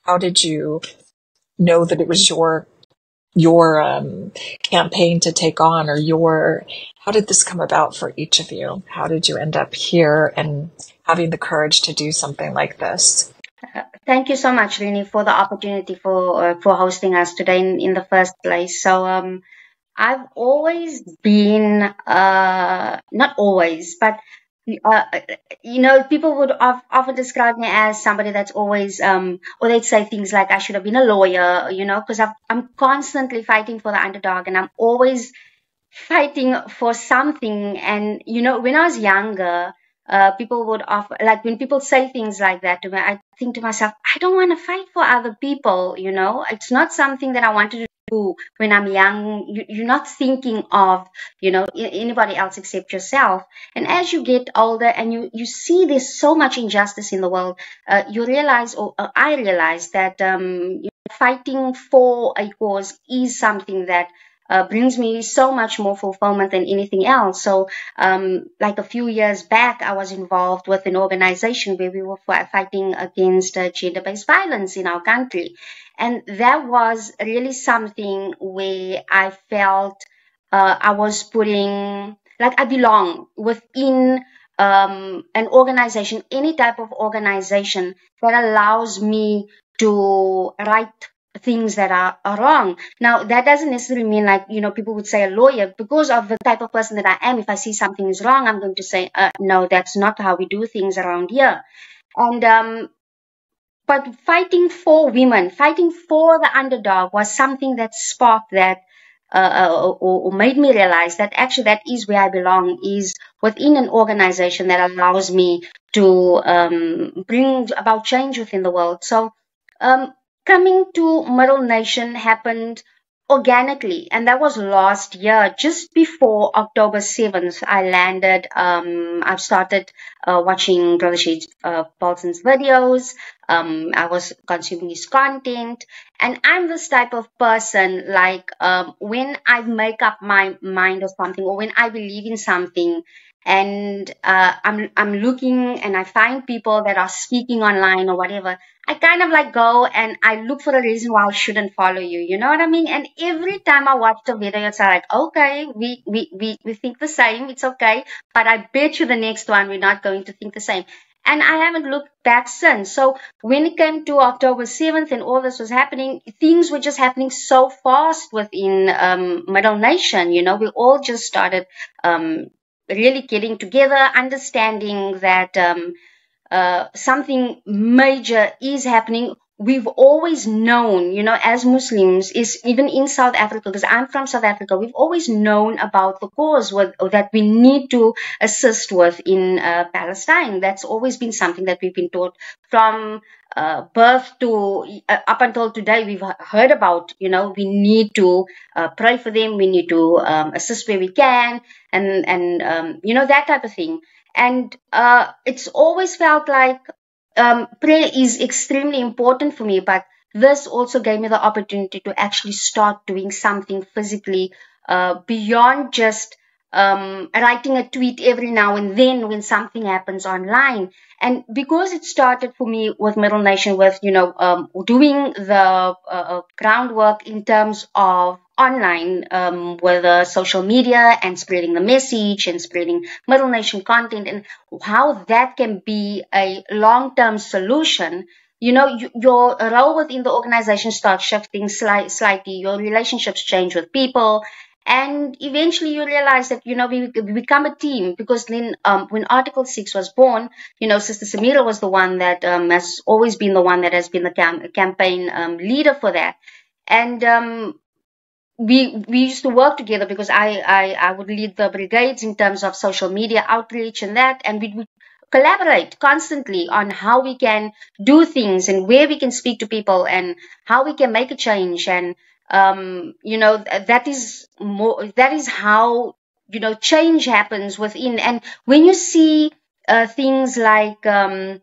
how did you know that it was your campaign to take on, or how did this come about for each of you? How did you end up here and having the courage to do something like this? Thank you so much, Rini, for the opportunity for hosting us today in the first place. So I've always been not always, but uh, people would often describe me as somebody that's always or they'd say things like I should have been a lawyer, because I'm constantly fighting for the underdog, and I'm always fighting for something. And when I was younger, people would offer, like, when people say things like that to me, I think to myself, I don't want to fight for other people. It's not something that I wanted to do when I'm young. You're not thinking of anybody else except yourself. And as you get older and you see there's so much injustice in the world, you realize, or I realize, that fighting for a cause is something that brings me so much more fulfillment than anything else. So, like a few years back, I was involved with an organization where we were fighting against gender-based violence in our country. And that was really something where I felt I was putting, like, I belong within an organization, any type of organization that allows me to right things that are wrong. Now, that doesn't necessarily mean, like, people would say a lawyer. Because of the type of person that I am, if I see something is wrong, I'm going to say, no, that's not how we do things around here. And but fighting for women, fighting for the underdog was something that sparked that, or made me realize that actually that is where I belong, is within an organization that allows me to bring about change within the world. So coming to Middle Nation happened organically, and that was last year, just before October 7th. I landed. I've started watching Brother Shade Paulson's videos. I was consuming his content, and I'm this type of person, like, when I make up my mind or something, or when I believe in something, and I'm looking and I find people that are speaking online or whatever, I kind of like go and I look for a reason why I shouldn't follow you. You know what I mean? And every time I watch the video, it's like, okay, we think the same. It's okay. But I bet you the next one, we're not going to think the same. And I haven't looked back since. So when it came to October 7th and all this was happening, things were just happening so fast within Middle Nation. We all just started really getting together, understanding that something major is happening. We've always known, as Muslims, is even in South Africa, because I'm from South Africa, we've always known about the cause that we need to assist with in Palestine. That's always been something that we've been taught from birth to up until today. We've heard about, we need to pray for them, we need to assist where we can, and that type of thing. And it's always felt like prayer is extremely important for me, but this also gave me the opportunity to actually start doing something physically beyond just writing a tweet every now and then when something happens online. And because it started for me with Middle Nation, with doing the groundwork in terms of online, with social media and spreading the message and spreading Middle Nation content, and how that can be a long-term solution. Your role within the organization starts shifting slightly. Your relationships change with people. And eventually you realize that, we become a team, because then when Article 6 was born, Sister Semira was the one that has always been the one that has been the campaign leader for that. And we used to work together, because I would lead the brigades in terms of social media outreach and that, and we would collaborate constantly on how we can do things and where we can speak to people and how we can make a change. And that is how change happens within. And when you see things like when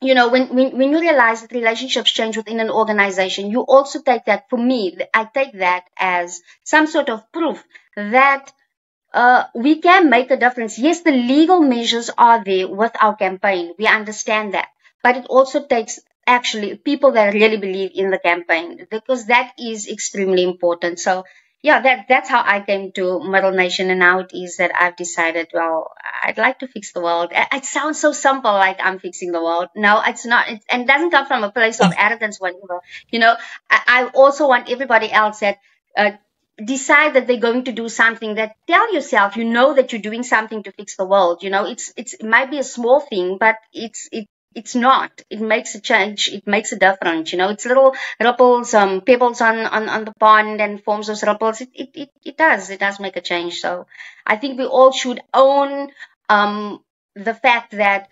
you realize that relationships change within an organization, you also take that, for me, I take that as some sort of proof that we can make a difference. Yes, the legal measures are there with our campaign. We understand that. But it also takes actually people that really believe in the campaign, because that is extremely important. So yeah, that's how I came to Middle Nation, and now it is that I've decided, well, I'd like to fix the world. It sounds so simple, like I'm fixing the world. No, it's not. And it doesn't come from a place of arrogance, whatever. You know, I also want everybody else that uh, decide that they're going to do something, that tell yourself, you know, that you're doing something to fix the world. You know, it might be a small thing, but it's not. It makes a change. It makes a difference. You know, it's little ripples, pebbles on the pond, and forms those ripples. It does make a change. So I think we all should own the fact that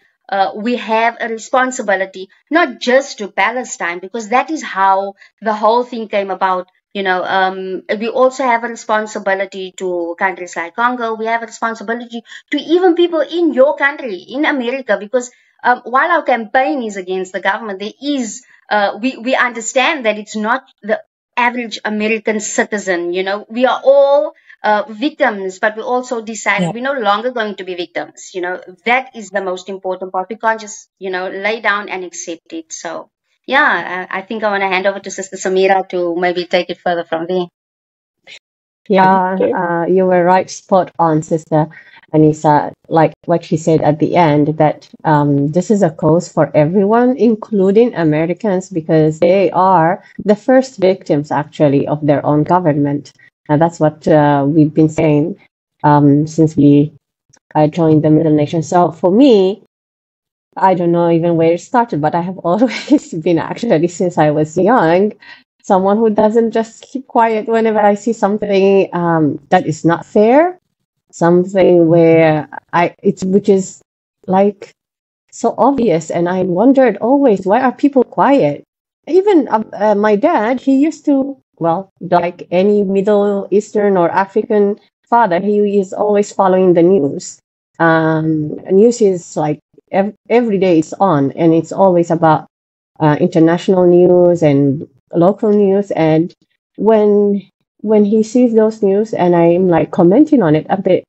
we have a responsibility, not just to Palestine, because that is how the whole thing came about. You know, we also have a responsibility to countries like Congo. We have a responsibility to even people in your country, in America, because while our campaign is against the government, there is, we understand that it's not the average American citizen. You know, we are all victims, but we also decided Yeah. we're no longer going to be victims. You know, that is the most important part. We can't just, you know, lay down and accept it. So, yeah, I think I want to hand over to Sister Semira to maybe take it further from there. Yeah, Okay. you were right, spot on, Sister Anissa. Like what she said at the end, that this is a cause for everyone, including Americans, because they are the first victims, actually, of their own government. And that's what we've been saying since we joined the Middle Nation. So for me, I don't know even where it started, but I have always been, actually, since I was young, someone who doesn't just keep quiet whenever I see something that is not fair, something where which is like so obvious. And I wondered always, why are people quiet? Even my dad, he used to, well, like any Middle Eastern or African father, he is always following the news. News is like every day it's on, and it's always about international news and local news. And when when he sees those news, and I'm like commenting on it a bit,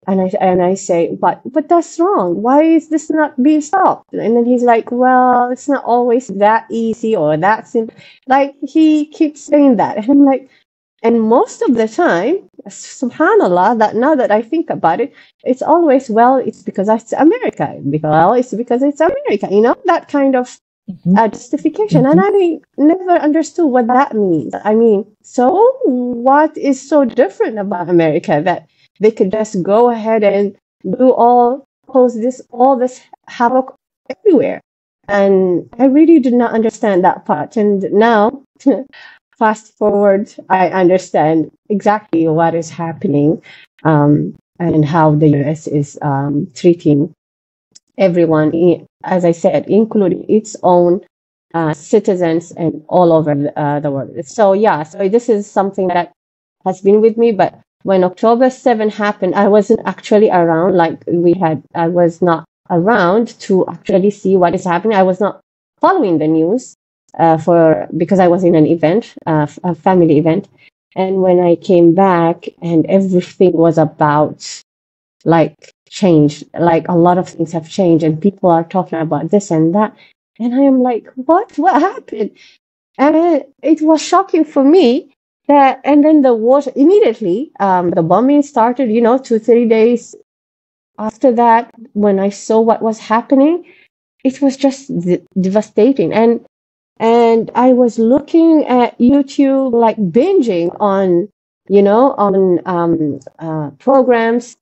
and I say, but that's wrong. Why is this not being stopped? And then he's like, well, it's not always that easy or that simple. Like he keeps saying that, and I'm like, and most of the time, subhanallah, that now that I think about it, it's always, well, it's because it's America. Well, it's because it's America. You know, that kind of justification. And I never understood what that means. I mean, so what is so different about America that they could just go ahead and cause all this havoc everywhere? And I really did not understand that part. And now, fast forward, I understand exactly what is happening, and how the US is treating everyone, as I said, including its own citizens and all over the world. So yeah, so this is something that has been with me. But when October 7 happened, I wasn't actually around. I was not around to actually see what is happening. I was not following the news because I was in an event, a family event. And when I came back, and everything was about like change, like a lot of things have changed, and people are talking about this and that, and I am like, what happened? And it was shocking for me that, and then the war immediately, the bombing started, 2-3 days after that. When I saw what was happening, it was just devastating. And I was looking at YouTube, like binging on programs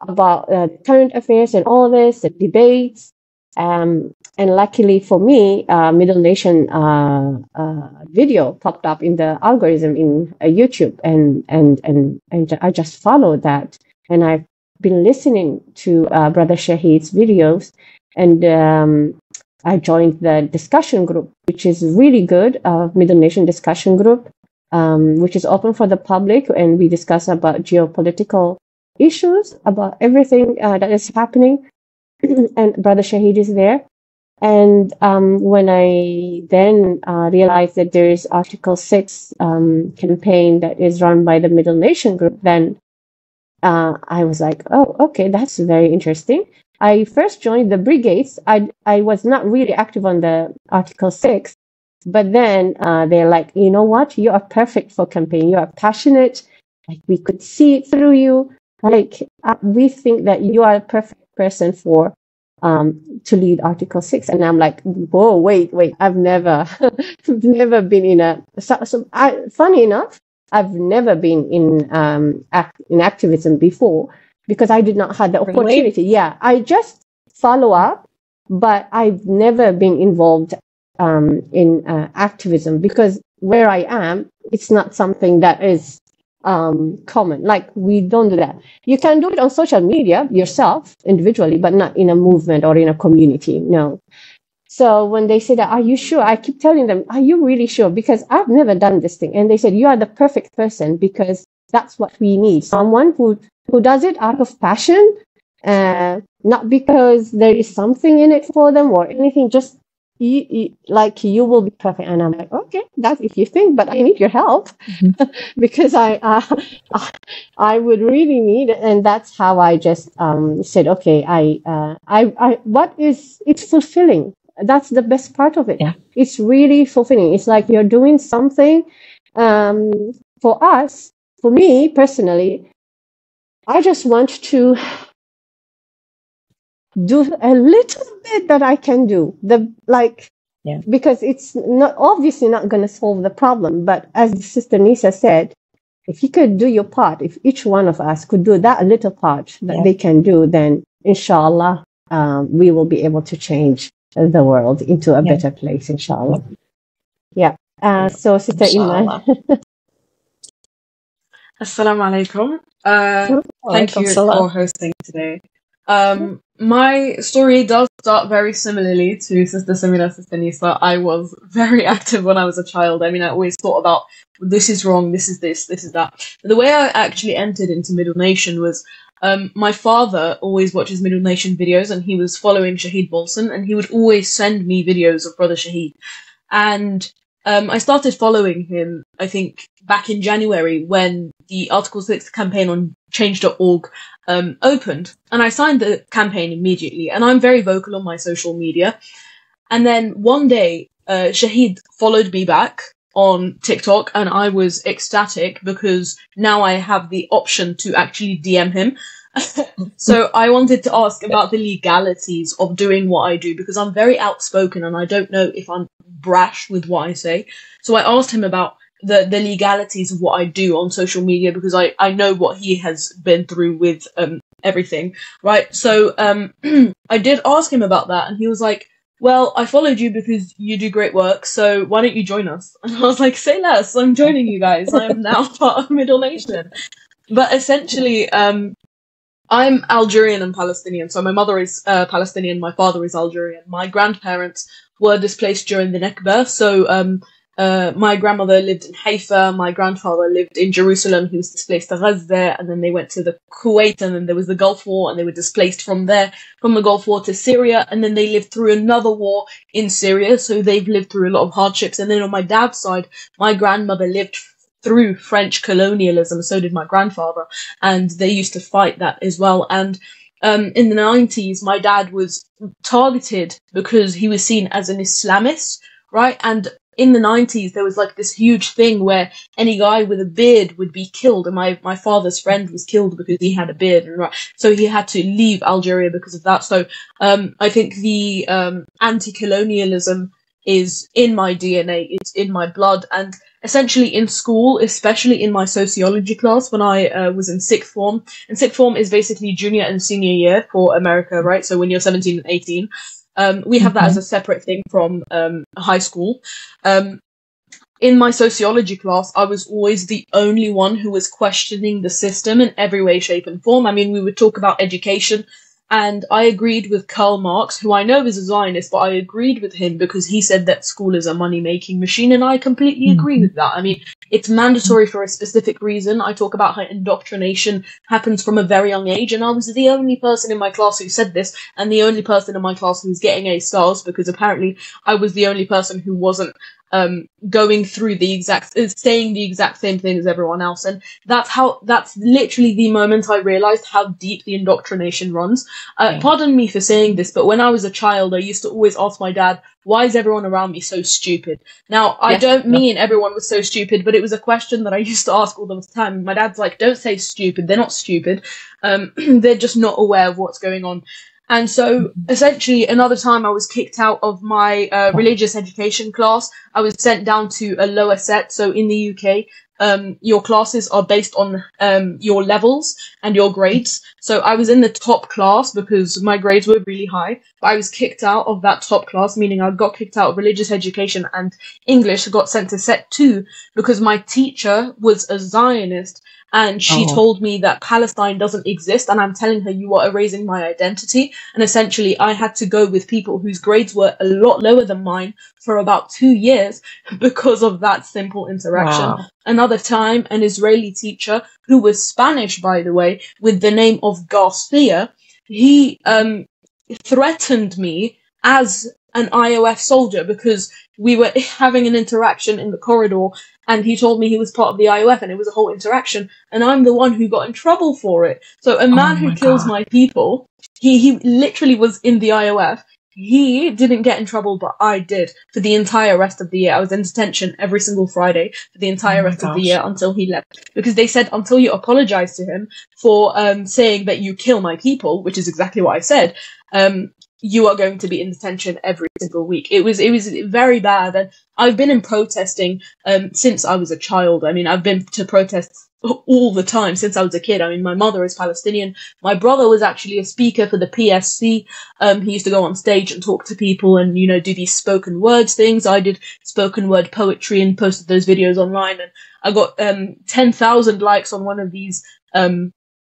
about current affairs and all this, the debates. And luckily for me, Middle Nation video popped up in the algorithm in YouTube, and I just followed that. And I've been listening to Brother Shahid's videos, and I joined the discussion group, which is really good, Middle Nation discussion group, which is open for the public, and we discuss about geopolitical issues, about everything that is happening. And Brother Shahid is there. And when I then realized that there is Article 6 campaign that is run by the Middle Nation group, then I was like, oh, okay, that's very interesting. I first joined the brigades, I was not really active on the Article 6, but then they're like, you know what? You are perfect for campaign. You are passionate. Like, we could see it through you. Like, we think that you are a perfect person for to lead Article 6. And I'm like, whoa, wait, I've never, never been in a, funny enough, I've never been in activism before because I did not have the opportunity. Really? Yeah, I just follow up, but I've never been involved in activism because where I am, it's not something that is common. Like, we don't do that. You can do it on social media yourself individually, but not in a movement or in a community. No. So when they say that, are you sure? I keep telling them, are you really sure? Because I've never done this thing. And they said, you are the perfect person because that's what we need. Someone who does it out of passion, not because there is something in it for them or anything, just you will be perfect. And I'm like, okay, that's if you think, but I need your help because I would really need it. And that's how I just said, okay, it's fulfilling. That's the best part of it. Yeah. It's really fulfilling. It's like you're doing something. For us, for me personally, I just want to do a little bit that I can do. Because it's not obviously not going to solve the problem. But as Sister Nisa said, if you could do your part, if each one of us could do that little part that they can do, then inshallah, we will be able to change the world into a better place, inshallah. Yeah. So Sister Imane. Assalamu alaikum. Thank you for hosting today. My story does start very similarly to Sister Semira, Sister Nisa. I was very active when I was a child. I mean, I always thought about, this is wrong, this is this is that. The way I actually entered into Middle Nation was, my father always watches Middle Nation videos, and he was following Shaheed Bolson, and he would always send me videos of Brother Shaheed. And I started following him, I think, back in January when the Article 6 campaign on change.org opened. And I signed the campaign immediately. And I'm very vocal on my social media. And then one day, Shaheed followed me back on TikTok, and I was ecstatic because now I have the option to actually DM him. So I wanted to ask about the legalities of doing what I do, because I'm very outspoken and I don't know if I'm brash with what I say. So I asked him about the legalities of what I do on social media, because I know what he has been through with everything, right? So I did ask him about that, and he was like, well, I followed you because you do great work, so why don't you join us? And I was like, say less, I'm joining you guys. I am now part of Middle Nation. But essentially, I'm Algerian and Palestinian. So my mother is Palestinian, my father is Algerian. My grandparents were displaced during the Nakba. So my grandmother lived in Haifa, my grandfather lived in Jerusalem, he was displaced to Gaza, and then they went to the Kuwait, and then there was the Gulf War, and they were displaced from there, from the Gulf War to Syria, and then they lived through another war in Syria, so they've lived through a lot of hardships. And then on my dad's side, my grandmother lived through French colonialism, so did my grandfather, and they used to fight that as well. And in the 90s, my dad was targeted because he was seen as an Islamist, right? And in the 90s, there was like this huge thing where any guy with a beard would be killed, and my father's friend was killed because he had a beard, and right, so he had to leave Algeria because of that. So I think the anti-colonialism is in my DNA, it's in my blood. And essentially in school, especially in my sociology class when I was in sixth form, and sixth form is basically junior and senior year for America, right? So when you're 17 and 18, we have that as a separate thing from high school. In my sociology class, I was always the only one who was questioning the system in every way, shape and form. I mean, we would talk about education, and I agreed with Karl Marx, who I know is a Zionist, but I agreed with him because he said that school is a money-making machine, and I completely agree with that. I mean, it's mandatory for a specific reason. I talk about how indoctrination happens from a very young age, and I was the only person in my class who said this, and the only person in my class who was getting A stars, because apparently I was the only person who wasn't going through saying the exact same thing as everyone else. And that's literally the moment I realized how deep the indoctrination runs. Pardon me for saying this, but when I was a child, I used to always ask my dad, why is everyone around me so stupid? Now, I don't mean everyone was so stupid, but it was a question that I used to ask all the time. My dad's like, don't say stupid. They're not stupid. They're just not aware of what's going on. And so, essentially, another time I was kicked out of my religious education class. I was sent down to a lower set. So in the UK, your classes are based on your levels and your grades. So I was in the top class because my grades were really high. But I was kicked out of that top class, meaning I got kicked out of religious education and English. I got sent to set 2 because my teacher was a Zionist. And she told me that Palestine doesn't exist, and I'm telling her you are erasing my identity. And essentially, I had to go with people whose grades were a lot lower than mine for about 2 years because of that simple interaction. Wow. Another time, an Israeli teacher, who was Spanish, by the way, with the name of Garcia, he threatened me as an IOF soldier because we were having an interaction in the corridor and he told me he was part of the IOF and it was a whole interaction and I'm the one who got in trouble for it. So a man who kills my people, he literally was in the IOF. He didn't get in trouble, but I did for the entire rest of the year. I was in detention every single Friday for the entire rest of the year until he left. Because they said until you apologize to him for saying that you kill my people, which is exactly what I said, you are going to be in detention every single week. It was very bad. And I've been in protesting since I was a child. I mean, I've been to protests all the time since I was a kid. I mean, my mother is Palestinian. My brother was actually a speaker for the PSC. He used to go on stage and talk to people and, you know, do these spoken words things. I did spoken word poetry and posted those videos online. And I got 10,000 likes on one of these,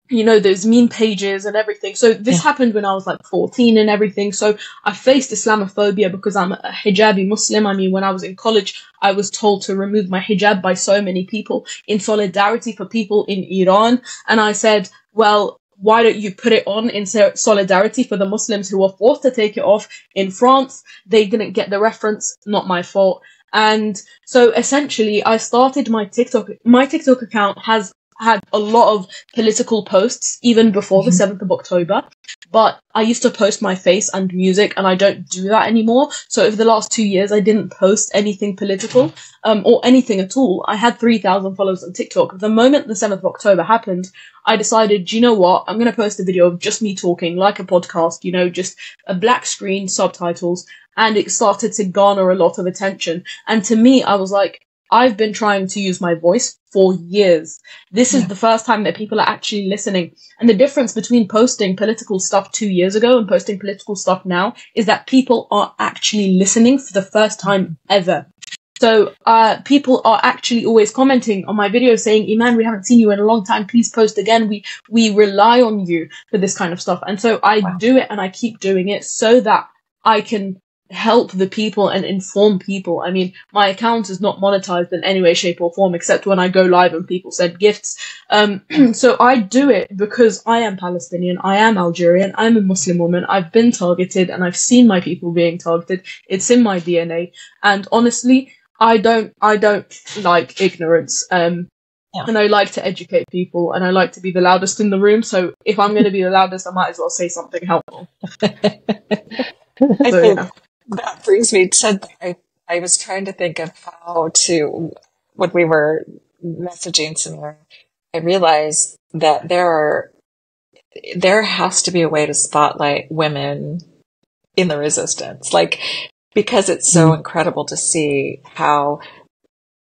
you know, those meme pages and everything. So this happened when I was like 14 and everything. So I faced Islamophobia because I'm a hijabi Muslim. I mean, when I was in college, I was told to remove my hijab by so many people in solidarity for people in Iran. And I said, well, why don't you put it on in solidarity for the Muslims who were forced to take it off in France? They didn't get the reference. Not my fault. And so essentially I started my TikTok. My TikTok account has had a lot of political posts even before the 7th of October, but I used to post my face and music and I don't do that anymore. So over the last 2 years, I didn't post anything political, or anything at all. I had 3,000 followers on TikTok. The moment the 7th of October happened, I decided, you know what? I'm going to post a video of just me talking like a podcast, you know, just a black screen, subtitles, and it started to garner a lot of attention. And to me, I was like, I've been trying to use my voice for years. This is the first time that people are actually listening. And the difference between posting political stuff 2 years ago and posting political stuff now is that people are actually listening for the first time ever. So people are actually always commenting on my videos saying, Iman, we haven't seen you in a long time. Please post again. We rely on you for this kind of stuff. And so I do it and I keep doing it so that I can help the people and inform people. I mean, my account is not monetized in any way, shape or form, except when I go live and people send gifts. So I do it because I am Palestinian, I am Algerian, I'm a Muslim woman, I've been targeted and I've seen my people being targeted. It's in my DNA. And honestly, I don't like ignorance. And I like to educate people and I like to be the loudest in the room. So if I'm going to be the loudest, I might as well say something helpful. I think that brings me to, I was trying to think of how to, when we were messaging Semira, I realized that there has to be a way to spotlight women in the resistance. Like, because it's so incredible to see how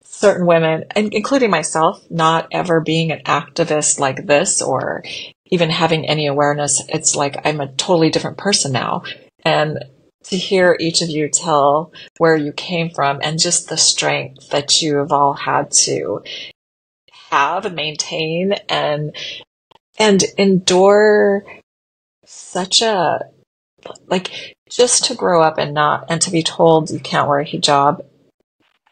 certain women, and including myself, not ever being an activist like this or even having any awareness, it's like I'm a totally different person now. And to hear each of you tell where you came from and just the strength that you have all had to have and maintain and endure such a, like, just to grow up and to be told you can't wear a hijab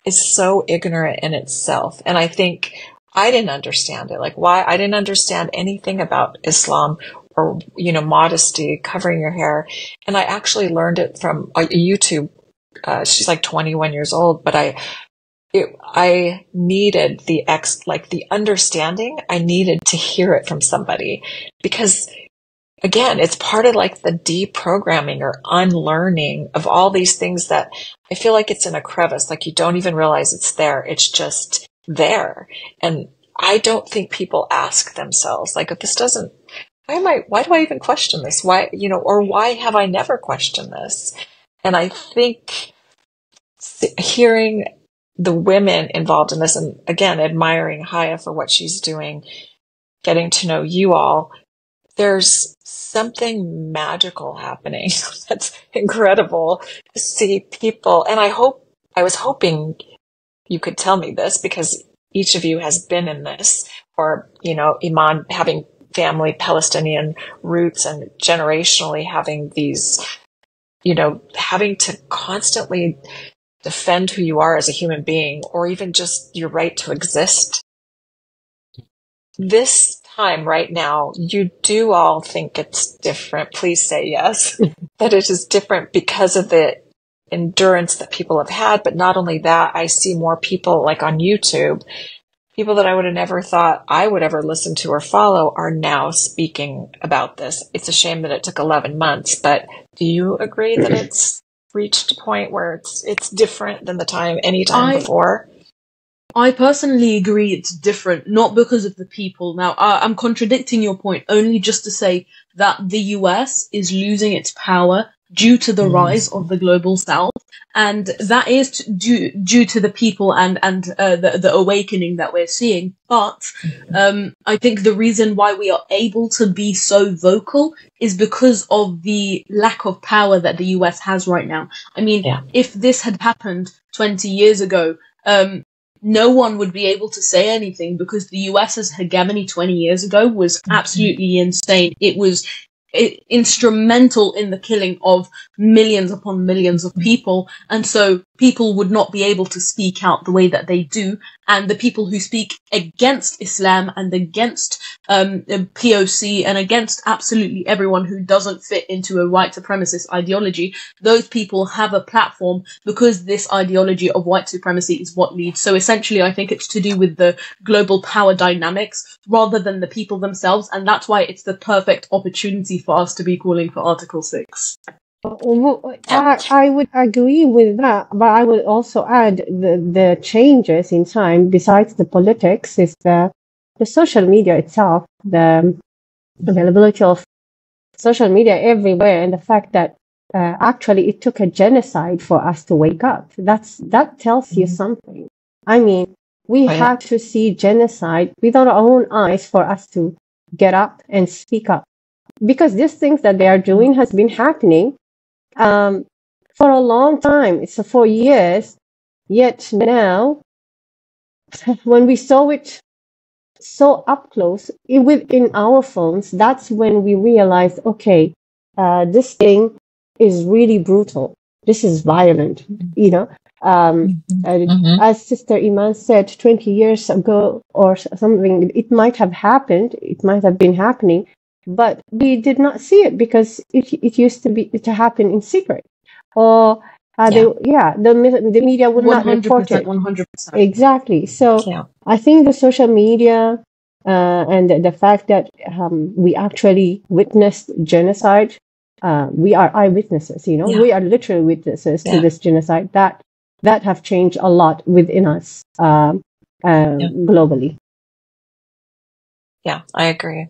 is so ignorant in itself. And I think I didn't understand it. Like, why? I didn't understand anything about Islam or, you know, modesty, covering your hair. And I actually learned it from a YouTube she's like 21 years old, but I needed the understanding. I needed to hear it from somebody because, again, it's part of like the deprogramming or unlearning of all these things that I feel like it's in a crevice. Like you don't even realize it's there. It's just there. And I don't think people ask themselves, like, if this doesn't, why do I even question this? Why, or why have I never questioned this? And I think hearing the women involved in this, and again, admiring Haya for what she's doing, getting to know you all, there's something magical happening. That's incredible to see people. And I was hoping you could tell me this because each of you has been in this, or, Iman having family Palestinian roots and generationally having these, having to constantly defend who you are as a human being, or even just your right to exist. This time right now, you do all think it's different. Please say yes, that it is different because of the endurance that people have had. But not only that, I see more people like on YouTube, people that I would have never thought I would ever listen to or follow are now speaking about this. It's a shame that it took 11 months, but do you agree that it's reached a point where it's different than any time before? I personally agree it's different, not because of the people. Now, I'm contradicting your point only just to say that the US is losing its power due to the rise of the global south, and that is due to the people and the awakening that we're seeing. But I think the reason why we are able to be so vocal is because of the lack of power that the US has right now. I mean, if this had happened 20 years ago, no one would be able to say anything because the US's hegemony 20 years ago was absolutely insane. It was instrumental in the killing of millions upon millions of people, and so people would not be able to speak out the way that they do, and the people who speak against Islam and against POC and against absolutely everyone who doesn't fit into a white supremacist ideology, those people have a platform because this ideology of white supremacy is what leads. So essentially I think it's to do with the global power dynamics rather than the people themselves, and that's why it's the perfect opportunity for us to be calling for Article 6. I would agree with that, but I would also add the changes in time, besides the politics, is the social media itself, the availability of social media everywhere, and the fact that actually it took a genocide for us to wake up. That tells you something. I mean, we had to see genocide with our own eyes for us to get up and speak up. Because these things that they are doing has been happening for a long time. It's for years. Yet now, when we saw it so up close within our phones, that's when we realized, okay, this thing is really brutal. This is violent, As Sister Iman said, 20 years ago or something, it might have happened. It might have been happening. But we did not see it because it used to happen in secret, or the media would not report it. 100%. Exactly. So I think the social media and the fact that we actually witnessed genocide, we are eyewitnesses. We are literal witnesses to this genocide that have changed a lot within us globally. Yeah, I agree.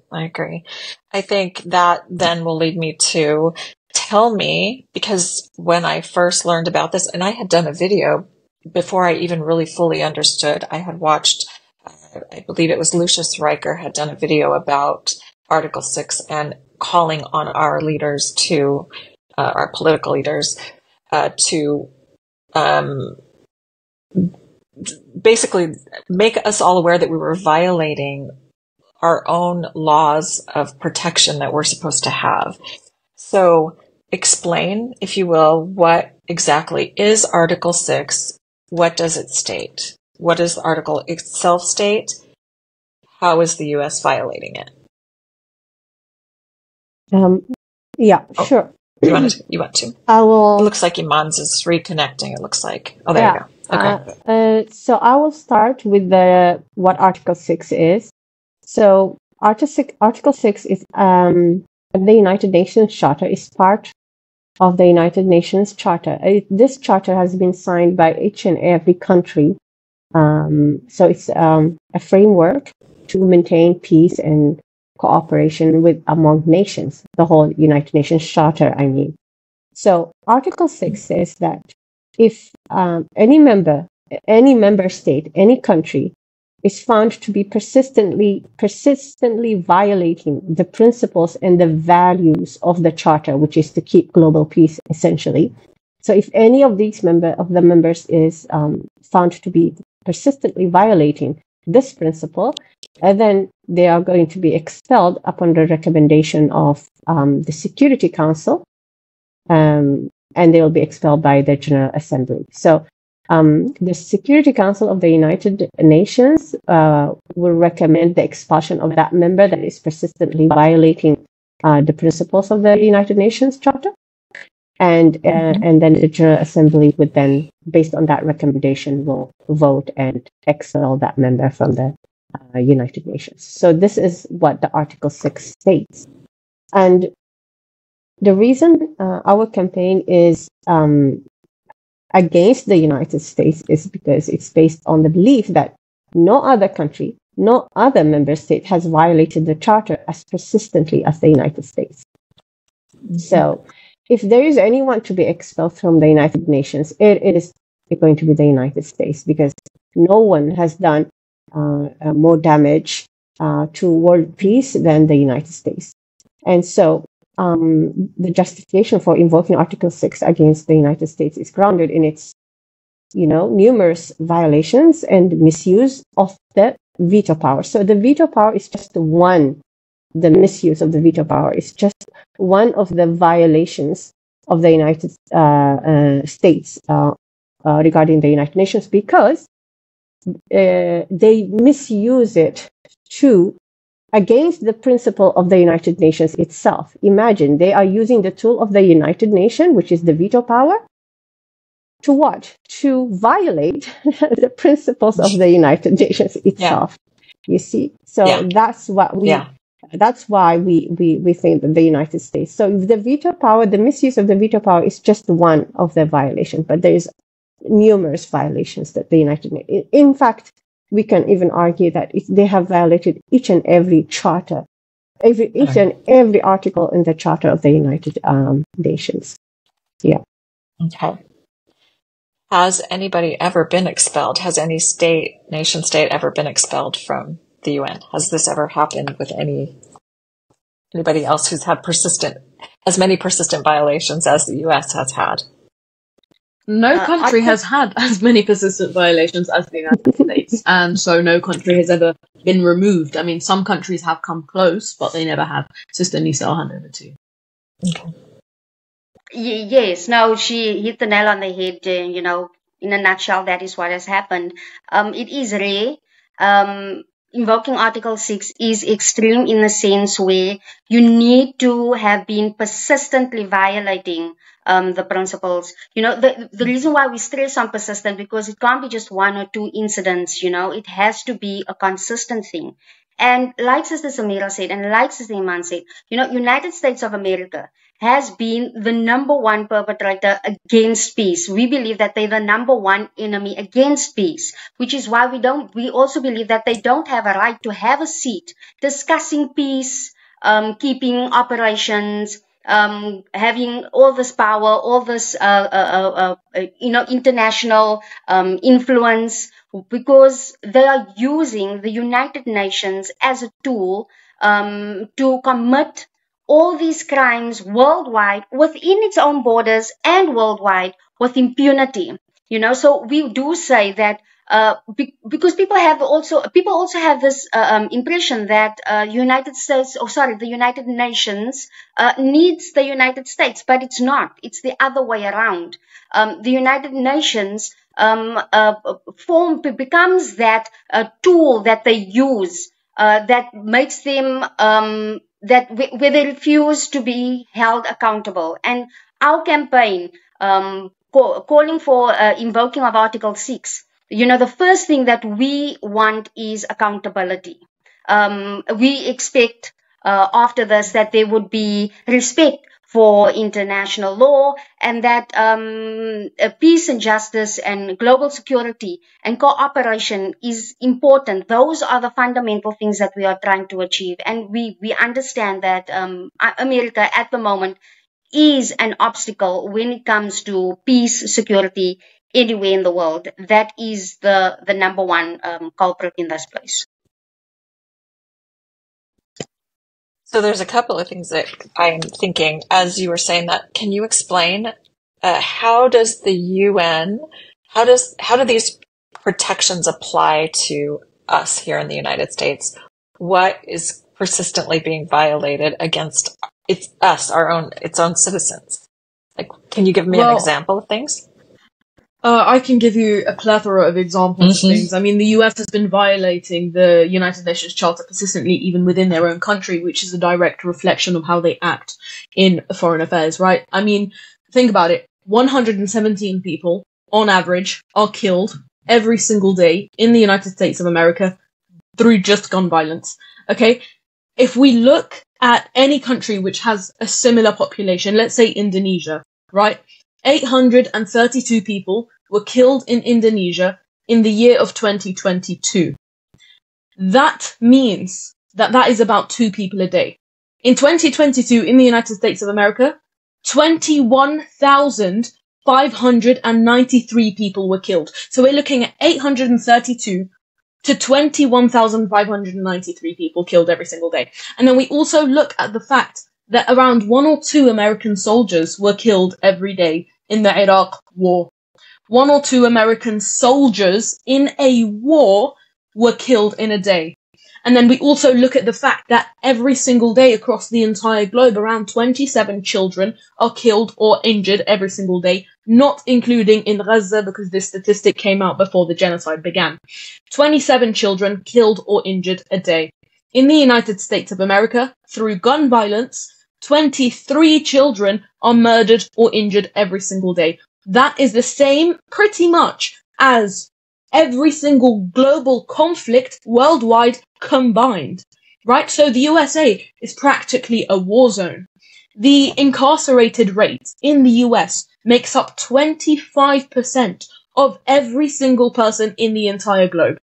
I think that then will lead me to tell me, because when I first learned about this, and I had done a video before I even really fully understood, I had watched, I believe it was Lucius Riker had done a video about Article 6 and calling on our leaders to, our political leaders, to basically make us all aware that we were violating our own laws of protection that we're supposed to have. So explain, if you will, what exactly is Article 6? What does it state? What does the article itself state? How is the U.S. violating it? Sure. You want to? I will. It looks like Iman's is reconnecting. It looks like. Oh, there you go. Okay. So I will start with what Article 6 is. So Article 6 is the United Nations Charter is part of the United Nations Charter. This charter has been signed by each and every country. So it's a framework to maintain peace and cooperation among nations, the whole United Nations Charter, I mean. So Article 6 says that if any member state, any country is found to be persistently violating the principles and the values of the charter, which is to keep global peace, essentially. So if any of these members is found to be persistently violating this principle, then they are going to be expelled upon the recommendation of the Security Council, and they will be expelled by the General Assembly. So the Security Council of the United Nations will recommend the expulsion of that member that is persistently violating the principles of the United Nations Charter. And then the General Assembly would then, based on that recommendation, will vote and expel that member from the United Nations. So this is what the Article 6 states. And the reason our campaign is against the United States is because it's based on the belief that no other country, no other member state has violated the Charter as persistently as the United States. So if there is anyone to be expelled from the United Nations, it is going to be the United States, because no one has done more damage to world peace than the United States. And so the justification for invoking Article 6 against the United States is grounded in its, numerous violations and misuse of the veto power. So the veto power is just the misuse of the veto power is just one of the violations of the United States regarding the United Nations, because they misuse it against the principle of the United Nations itself. Imagine, they are using the tool of the United Nations, which is the veto power, to what? To violate the principles of the United Nations itself. You see? So that's what that's why we think that the United States. So if the veto power, the misuse of the veto power is just one of the violations, but there is numerous violations that the United Nations. In fact, we can even argue that they have violated each and every charter, each and every article in the Charter of the United Nations. Yeah. Okay. Has anybody ever been expelled? Has any nation state ever been expelled from the UN? Has this ever happened with anybody else who's had as many persistent violations as the US has had? No country has had as many persistent violations as the United States, and so no country has ever been removed. I mean, some countries have come close, but they never have. Sister Nisa, I'll hand over to you. Okay. Yes, no, she hit the nail on the head. In a nutshell, that is what has happened. It is rare. Invoking Article 6 is extreme in the sense where you need to have been persistently violating the principles. The reason why we stress on persistent, because it can't be just one or two incidents, it has to be a consistent thing. And like Sister Semira said, and like Sister Imane said, United States of America has been the number one perpetrator against peace. We believe that they're the number one enemy against peace, which is why we also believe that they don't have a right to have a seat discussing peace, keeping operations, having all this power, all this, international influence, because they are using the United Nations as a tool to commit all these crimes worldwide, within its own borders and worldwide, with impunity. So we do say that because people also have this impression that the United Nations needs the United States, but it's not. It's the other way around. The United Nations becomes that tool that they use that makes them where they refuse to be held accountable. And our campaign, calling for invoking of Article 6, the first thing that we want is accountability. We expect after this that there would be respect for international law, and that peace and justice and global security and cooperation is important. Those are the fundamental things that we are trying to achieve. And we understand that America at the moment is an obstacle when it comes to peace, security, anywhere in the world. That is the number one culprit in this place. So there's a couple of things that I'm thinking as you were saying that. Can you explain how does the UN, how do these protections apply to us here in the United States? What is persistently being violated against its own citizens? Like, can you give me an example of things? I can give you a plethora of examples of things. I mean, the US has been violating the United Nations Charter persistently, even within their own country, which is a direct reflection of how they act in foreign affairs, right? I mean, think about it. 117 people, on average, are killed every single day in the United States of America through just gun violence, okay? If we look at any country which has a similar population, let's say Indonesia, right? 832 people were killed in Indonesia in the year of 2022. That means that is about 2 people a day. In 2022, in the United States of America, 21,593 people were killed. So we're looking at 832 to 21,593 people killed every single day. And then we also look at the fact that around 1 or 2 American soldiers were killed every day in the Iraq war. 1 or 2 American soldiers in a war were killed in a day. And then we also look at the fact that every single day across the entire globe, around 27 children are killed or injured every single day, not including in Gaza, because this statistic came out before the genocide began. 27 children killed or injured a day. In the United States of America, through gun violence, 23 children are murdered or injured every single day. That is the same, pretty much, as every single global conflict worldwide combined, right? So the USA is practically a war zone. The incarcerated rate in the US makes up 25% of every single person in the entire globe.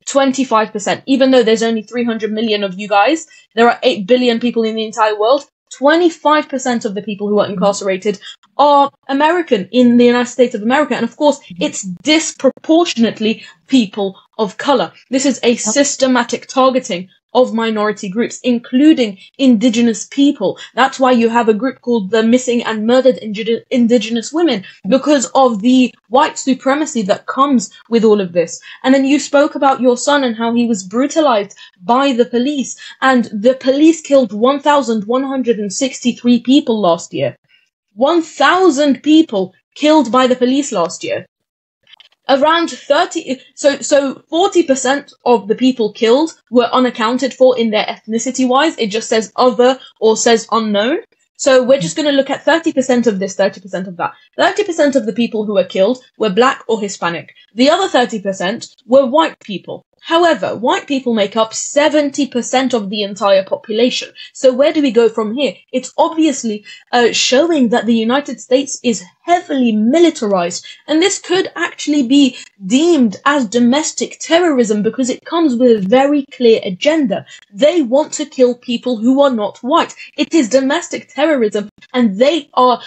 25%. Even though there's only 300 million of you guys, there are 8 billion people in the entire world. 25% of the people who are incarcerated are American in the United States of America. And of course, it's disproportionately people of color. This is a systematic targeting of minority groups, including indigenous people. That's why you have a group called the Missing and Murdered Indigenous Women, because of the white supremacy that comes with all of this. And then you spoke about your son and how he was brutalized by the police, and the police killed 1,163 people last year. 1,000 people killed by the police last year. Around 40% of the people killed were unaccounted for in their ethnicity wise. It just says other or says unknown. So we're just going to look at 30% of this, 30% of that. 30% of the people who were killed were black or Hispanic. The other 30% were white people. However, white people make up 70% of the entire population. So where do we go from here? It's obviously showing that the United States is heavily militarized, and this could actually be deemed as domestic terrorism because it comes with a very clear agenda. They want to kill people who are not white. It is domestic terrorism, and they are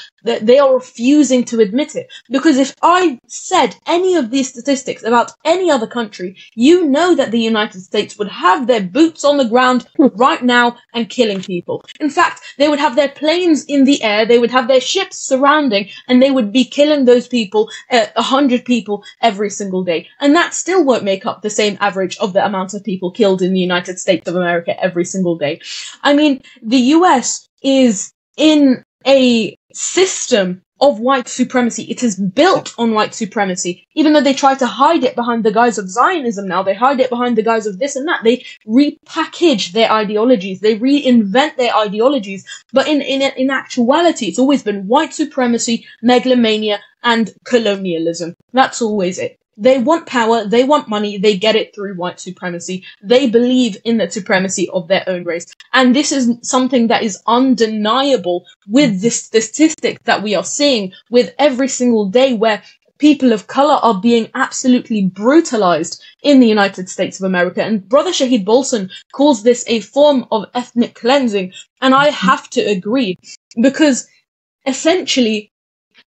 refusing to admit it. Because if I said any of these statistics about any other country, you know that the United States would have their boots on the ground right now and killing people. In fact, they would have their planes in the air, they would have their ships surrounding, and they would be killing those people, 100 people every single day. And that still won't make up the same average of the amount of people killed in the United States of America every single day. I mean, the US is in a system of white supremacy. It is built on white supremacy. Even though they try to hide it behind the guise of Zionism now, they hide it behind the guise of this and that. They repackage their ideologies. They reinvent their ideologies. But in actuality, it's always been white supremacy, megalomania, and colonialism. That's always it. They want power, they want money, they get it through white supremacy. They believe in the supremacy of their own race. And this is something that is undeniable with this statistic that we are seeing with every single day, where people of color are being absolutely brutalized in the United States of America. And Brother Shahid Bolson calls this a form of ethnic cleansing. And I have to agree, because essentially,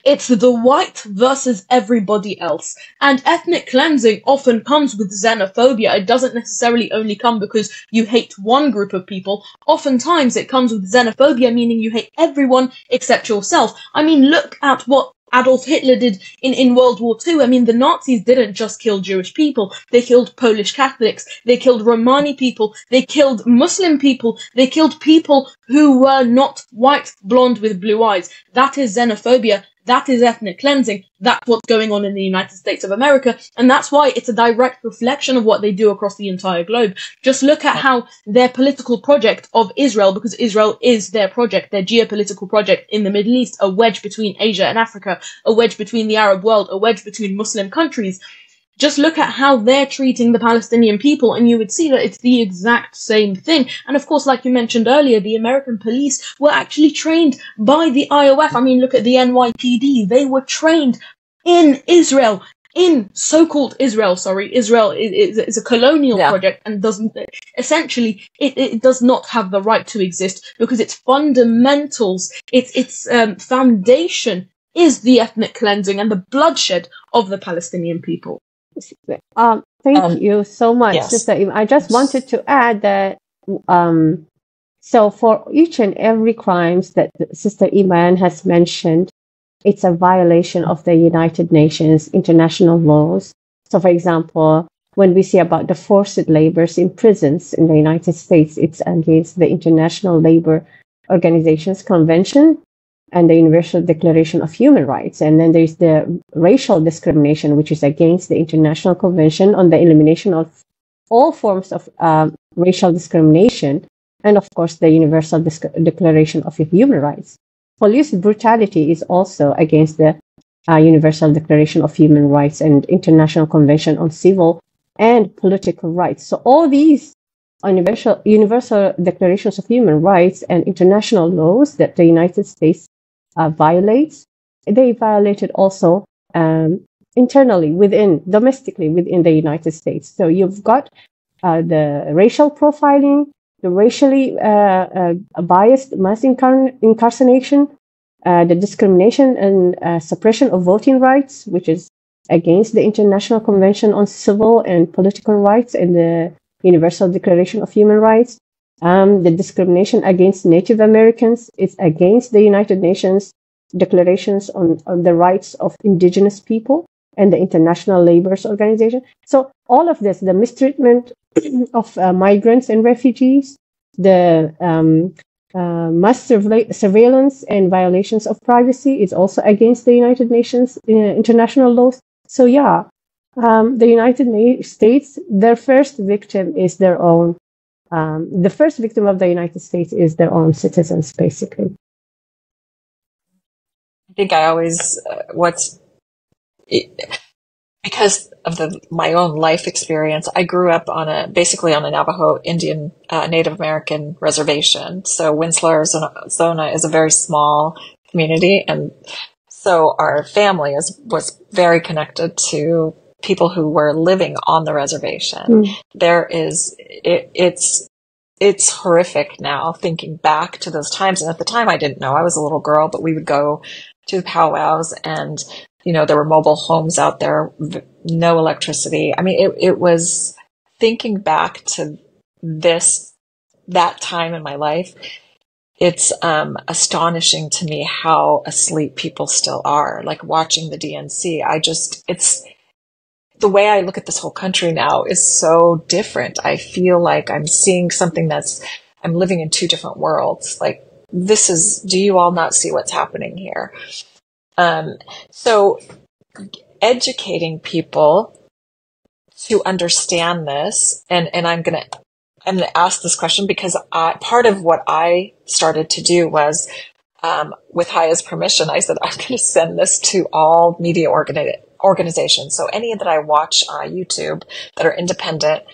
it's the white versus everybody else. And ethnic cleansing often comes with xenophobia. It doesn't necessarily only come because you hate one group of people. Oftentimes it comes with xenophobia, meaning you hate everyone except yourself. I mean, look at what Adolf Hitler did in World War II. I mean, the Nazis didn't just kill Jewish people. They killed Polish Catholics. They killed Romani people. They killed Muslim people. They killed people who were not white, blonde with blue eyes. That is xenophobia. That is ethnic cleansing. That's what's going on in the United States of America. And that's why it's a direct reflection of what they do across the entire globe. Just look at how their political project of Israel, because Israel is their project, their geopolitical project in the Middle East, a wedge between Asia and Africa, a wedge between the Arab world, a wedge between Muslim countries. Just look at how they're treating the Palestinian people, and you would see that it's the exact same thing. And of course, like you mentioned earlier, the American police were actually trained by the IOF. I mean, look at the NYPD. They were trained in Israel, in so-called Israel. Israel is a colonial project and doesn't, essentially, it does not have the right to exist, because its fundamentals, its foundation is the ethnic cleansing and the bloodshed of the Palestinian people. Thank you so much, yes. Sister Im. I just wanted to add that so for each and every crimes that Sister Iman has mentioned, it's a violation of the United Nations international laws. So, for example, when we see about the forced labors in prisons in the United States, it's against the International Labor Organization's Convention and the Universal Declaration of Human Rights. And then there's the racial discrimination, which is against the International Convention on the Elimination of all forms of racial discrimination, and of course the Universal Declaration of Human Rights. Police brutality is also against the Universal Declaration of Human Rights and International Convention on Civil and Political Rights. So all these universal declarations of human rights and international laws that the United States violates, they violated also internally, domestically within the United States. So you've got the racial profiling, the racially biased mass incarceration, the discrimination and suppression of voting rights, which is against the International Convention on Civil and Political Rights and the Universal Declaration of Human Rights. The discrimination against Native Americans is against the United Nations declarations on the rights of indigenous people and the International Labour Organization. So all of this, the mistreatment of migrants and refugees, the mass surveillance and violations of privacy is also against the United Nations international laws. So yeah, the United States, their first victim is their own. The first victim of the United States is their own citizens, basically. I think I always, because of my own life experience, I grew up basically on a Navajo Indian Native American reservation. So Winslow, Arizona is a very small community, and so our family was very connected to people who were living on the reservation. It's horrific now thinking back to those times. And at the time I didn't know. I was a little girl, but we would go to powwows, and there were mobile homes out there, no electricity. I mean, it was thinking back to that time in my life. It's astonishing to me how asleep people still are, like watching the DNC. It's the way I look at this whole country now is so different. I feel like I'm seeing something I'm living in two different worlds. Like, do you all not see what's happening here? So educating people to understand this, and I'm gonna ask this question because part of what I started to do was, with Haya's permission, I said, I'm going to send this to all media organizations. So any that I watch on YouTube that are independent,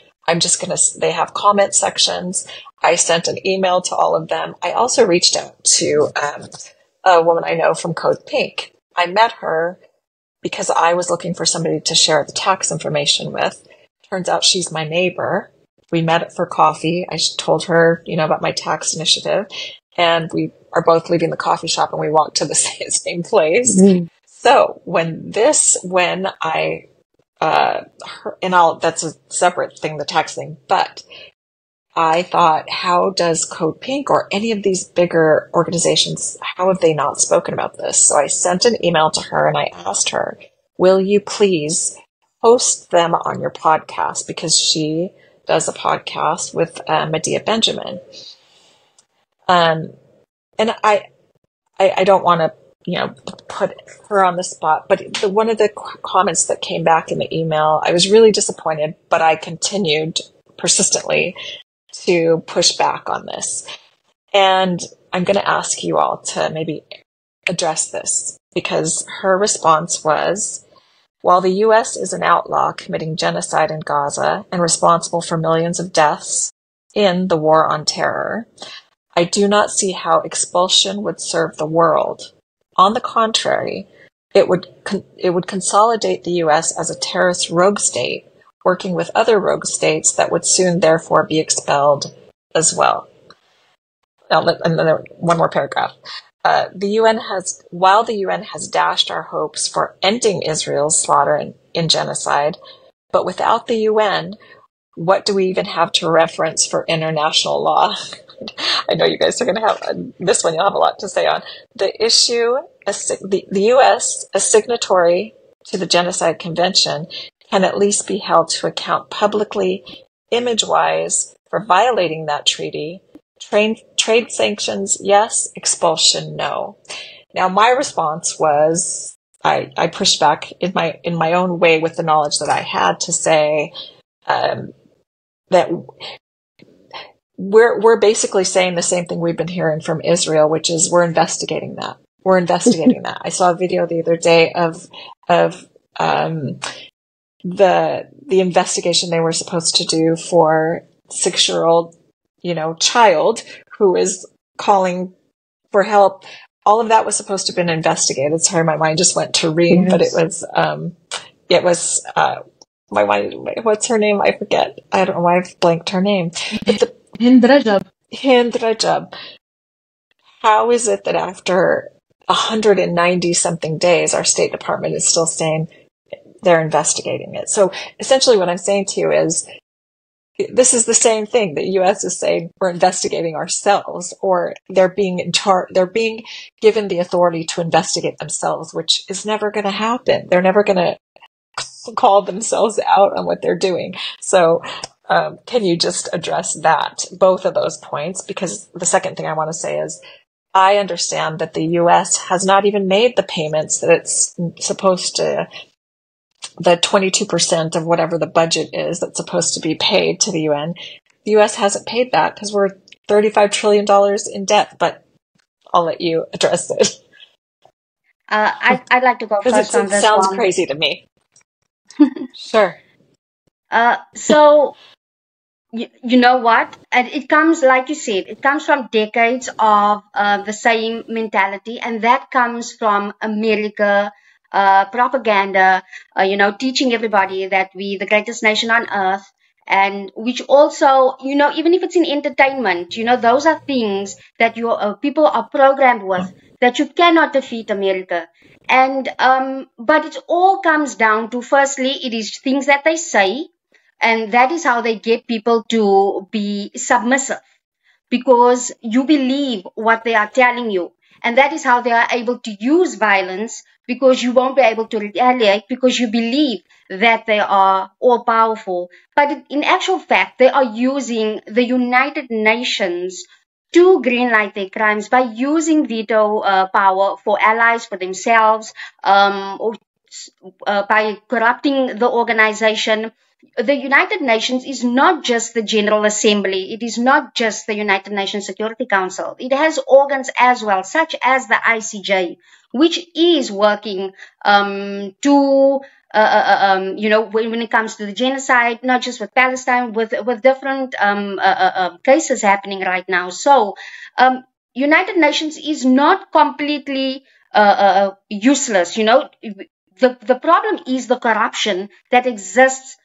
they have comment sections. I sent an email to all of them. I also reached out to a woman I know from Code Pink. I met her because I was looking for somebody to share the tax information with. Turns out she's my neighbor. We met for coffee. I told her, about my tax initiative, and we are both leaving the coffee shop and we walked to the same place. Mm-hmm. So that's a separate thing, the tax thing, but I thought, how does Code Pink or any of these bigger organizations, how have they not spoken about this? So I sent an email to her and I asked her, will you please host them on your podcast? Because she does a podcast with Medea Benjamin. And I don't want to, put her on the spot, but one of the comments that came back in the email, I was really disappointed, but I continued persistently to push back on this. And I'm going to ask you all to maybe address this, because her response was, while the U.S. is an outlaw committing genocide in Gaza and responsible for millions of deaths in the war on terror, I do not see how expulsion would serve the world. On the contrary, it would consolidate the U.S. as a terrorist rogue state, working with other rogue states that would soon therefore be expelled as well. And then one more paragraph. While the UN has dashed our hopes for ending Israel's slaughter in genocide, but without the UN, what do we even have to reference for international law? I know you guys are going to have this one. You'll have a lot to say on the issue. The U.S., a signatory to the Genocide Convention, can at least be held to account publicly, image-wise, for violating that treaty. Trade sanctions, yes. Expulsion, no. Now, my response was, I pushed back in my own way with the knowledge that I had to say that we're basically saying the same thing we've been hearing from Israel, which is we're investigating that. We're investigating that. I saw a video the other day of the investigation they were supposed to do for 6-year-old, child who is calling for help. All of that was supposed to have been investigated. Sorry, my mind just went to Reem, yes. But it was my mind. What's her name? I forget. I don't know why I've blanked her name. But Hind Rajab. How is it that after 190 something days, our State Department is still saying they're investigating it? So essentially what I'm saying to you is, this is the same thing. The U.S. is saying we're investigating ourselves, or they're being given the authority to investigate themselves, which is never going to happen. They're never going to call themselves out on what they're doing. So can you just address both of those points? Because the second thing I want to say is, I understand that the U.S. has not even made the payments that it's supposed to, the 22% of whatever the budget is that's supposed to be paid to the UN. The U.S. hasn't paid that because we're $35 trillion in debt, but I'll let you address it. I'd like to go first on this one. It sounds crazy to me. Sure. So, you know what? And it comes, like you said, it comes from decades of the same mentality, and that comes from America, propaganda, teaching everybody that we the greatest nation on earth, and which also, even if it's in entertainment, those are things that people are programmed with, that you cannot defeat America. And but it all comes down to, firstly, it is things that they say, and that is how they get people to be submissive, because you believe what they are telling you. And that is how they are able to use violence, because you won't be able to retaliate, because you believe that they are all powerful. But in actual fact, they are using the United Nations to greenlight their crimes by using veto power for allies, for themselves, or by corrupting the organization. The United Nations is not just the General Assembly. It is not just the United Nations Security Council. It has organs as well, such as the ICJ, which is working to when it comes to the genocide, not just with Palestine, with different cases happening right now. So, United Nations is not completely useless. The problem is the corruption that exists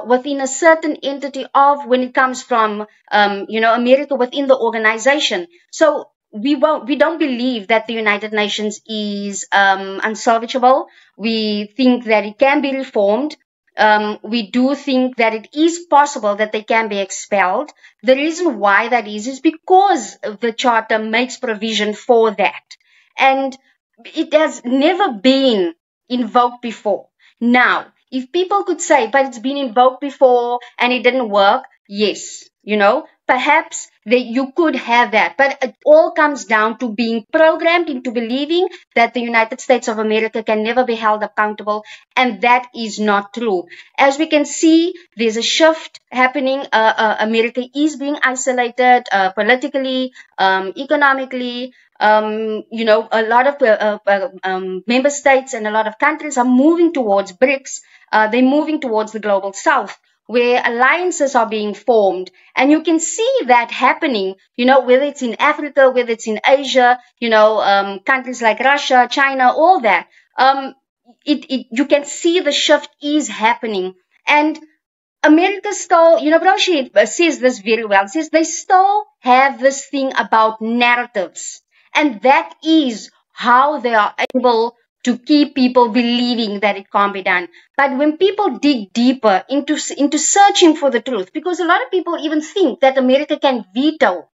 within a certain entity of when it comes from America within the organization. So we don't believe that the United Nations is unsalvageable. We think that it can be reformed. We do think that it is possible that they can be expelled. The reason why that is because the Charter makes provision for that. And it has never been invoked before. Now, if people could say, but it's been invoked before and it didn't work, yes, perhaps you could have that. But it all comes down to being programmed into believing that the United States of America can never be held accountable, and that is not true. As we can see, there's a shift happening. America is being isolated politically, economically. A lot of member states and a lot of countries are moving towards BRICS. They're moving towards the global south, where alliances are being formed. And you can see that happening, whether it's in Africa, whether it's in Asia, countries like Russia, China, all that. You can see the shift is happening. And America still, Broshi says this very well, says they still have this thing about narratives. And that is how they are able to keep people believing that it can't be done. But when people dig deeper into searching for the truth, because a lot of people even think that America can veto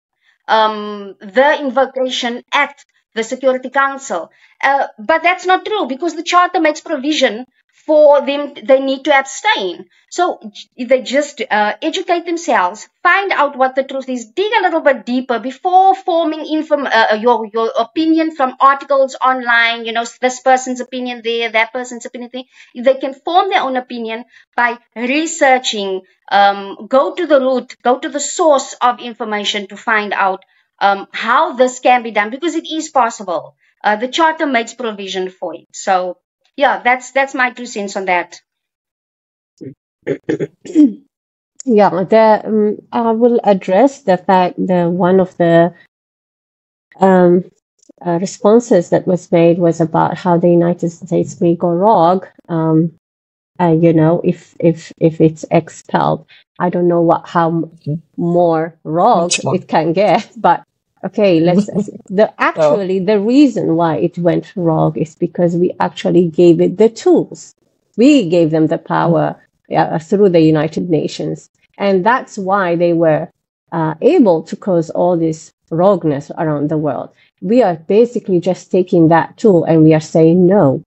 the invocation at the Security Council. But that's not true, because the Charter makes provision for them. They need to abstain. So they just educate themselves, find out what the truth is, dig a little bit deeper before forming your opinion from articles online, this person's opinion there, that person's opinion there. They can form their own opinion by researching, go to the root, go to the source of information to find out how this can be done, because it is possible. The Charter makes provision for it. So, yeah, that's my 2 cents on that. Yeah, I will address the fact that one of the responses that was made was about how the United States may go rogue. If it's expelled, I don't know how more rogue it can get, but okay, the reason why it went rogue is because we actually gave it the tools. We gave them the power through the United Nations. And that's why they were able to cause all this rogueness around the world. We are basically just taking that tool and we are saying no,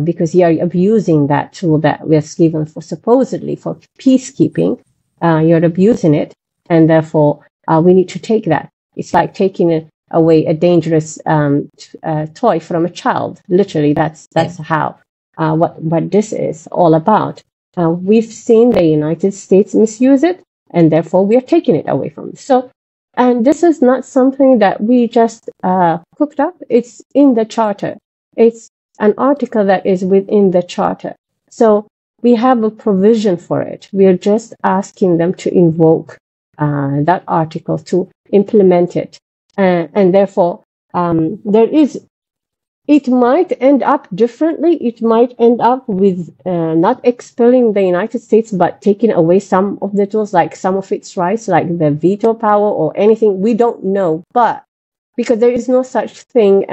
because you are abusing that tool that was given for supposedly for peacekeeping. You're abusing it, and therefore we need to take that. It's like taking away a dangerous toy from a child. Literally, that's how what this is all about. We've seen the United States misuse it, and therefore we are taking it away from them. So, and this is not something that we just cooked up. It's in the Charter. It's an article that is within the Charter. So we have a provision for it. We are just asking them to invoke that article to implement it. And therefore, it might end up differently. It might end up with not expelling the United States, but taking away some of the tools, like some of its rights, like the veto power or anything. We don't know. But because there is no such thing,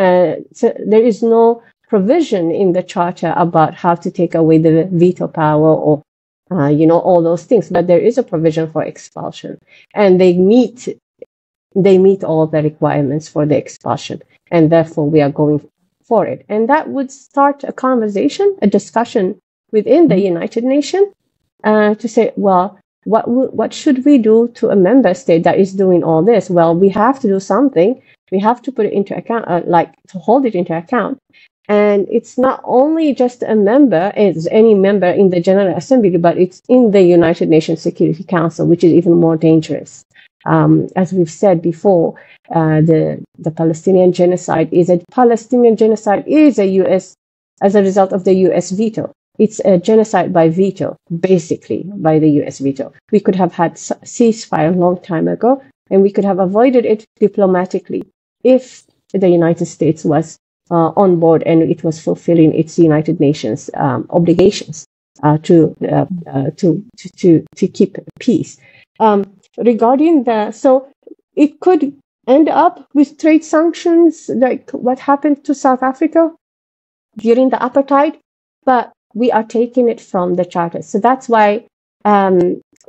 so there is no provision in the Charter about how to take away the veto power or, all those things. But there is a provision for expulsion, and they meet all the requirements for the expulsion, and therefore we are going for it. And that would start a conversation, a discussion within the United Nations to say, well, what should we do to a member state that is doing all this? Well, we have to do something. We have to put it into account, like to hold it into account. And it's not only just a member, it's any member in the General Assembly, but it's in the United Nations Security Council, which is even more dangerous. As we've said before, the Palestinian genocide is a US, as a result of the US veto. It's a genocide by veto, basically, by the US veto. We could have had ceasefire a long time ago, and we could have avoided it diplomatically if the United States was on board and it was fulfilling its United Nations obligations to keep peace. Regarding so it could end up with trade sanctions, like what happened to South Africa during the apartheid, but we are taking it from the charter. So that's why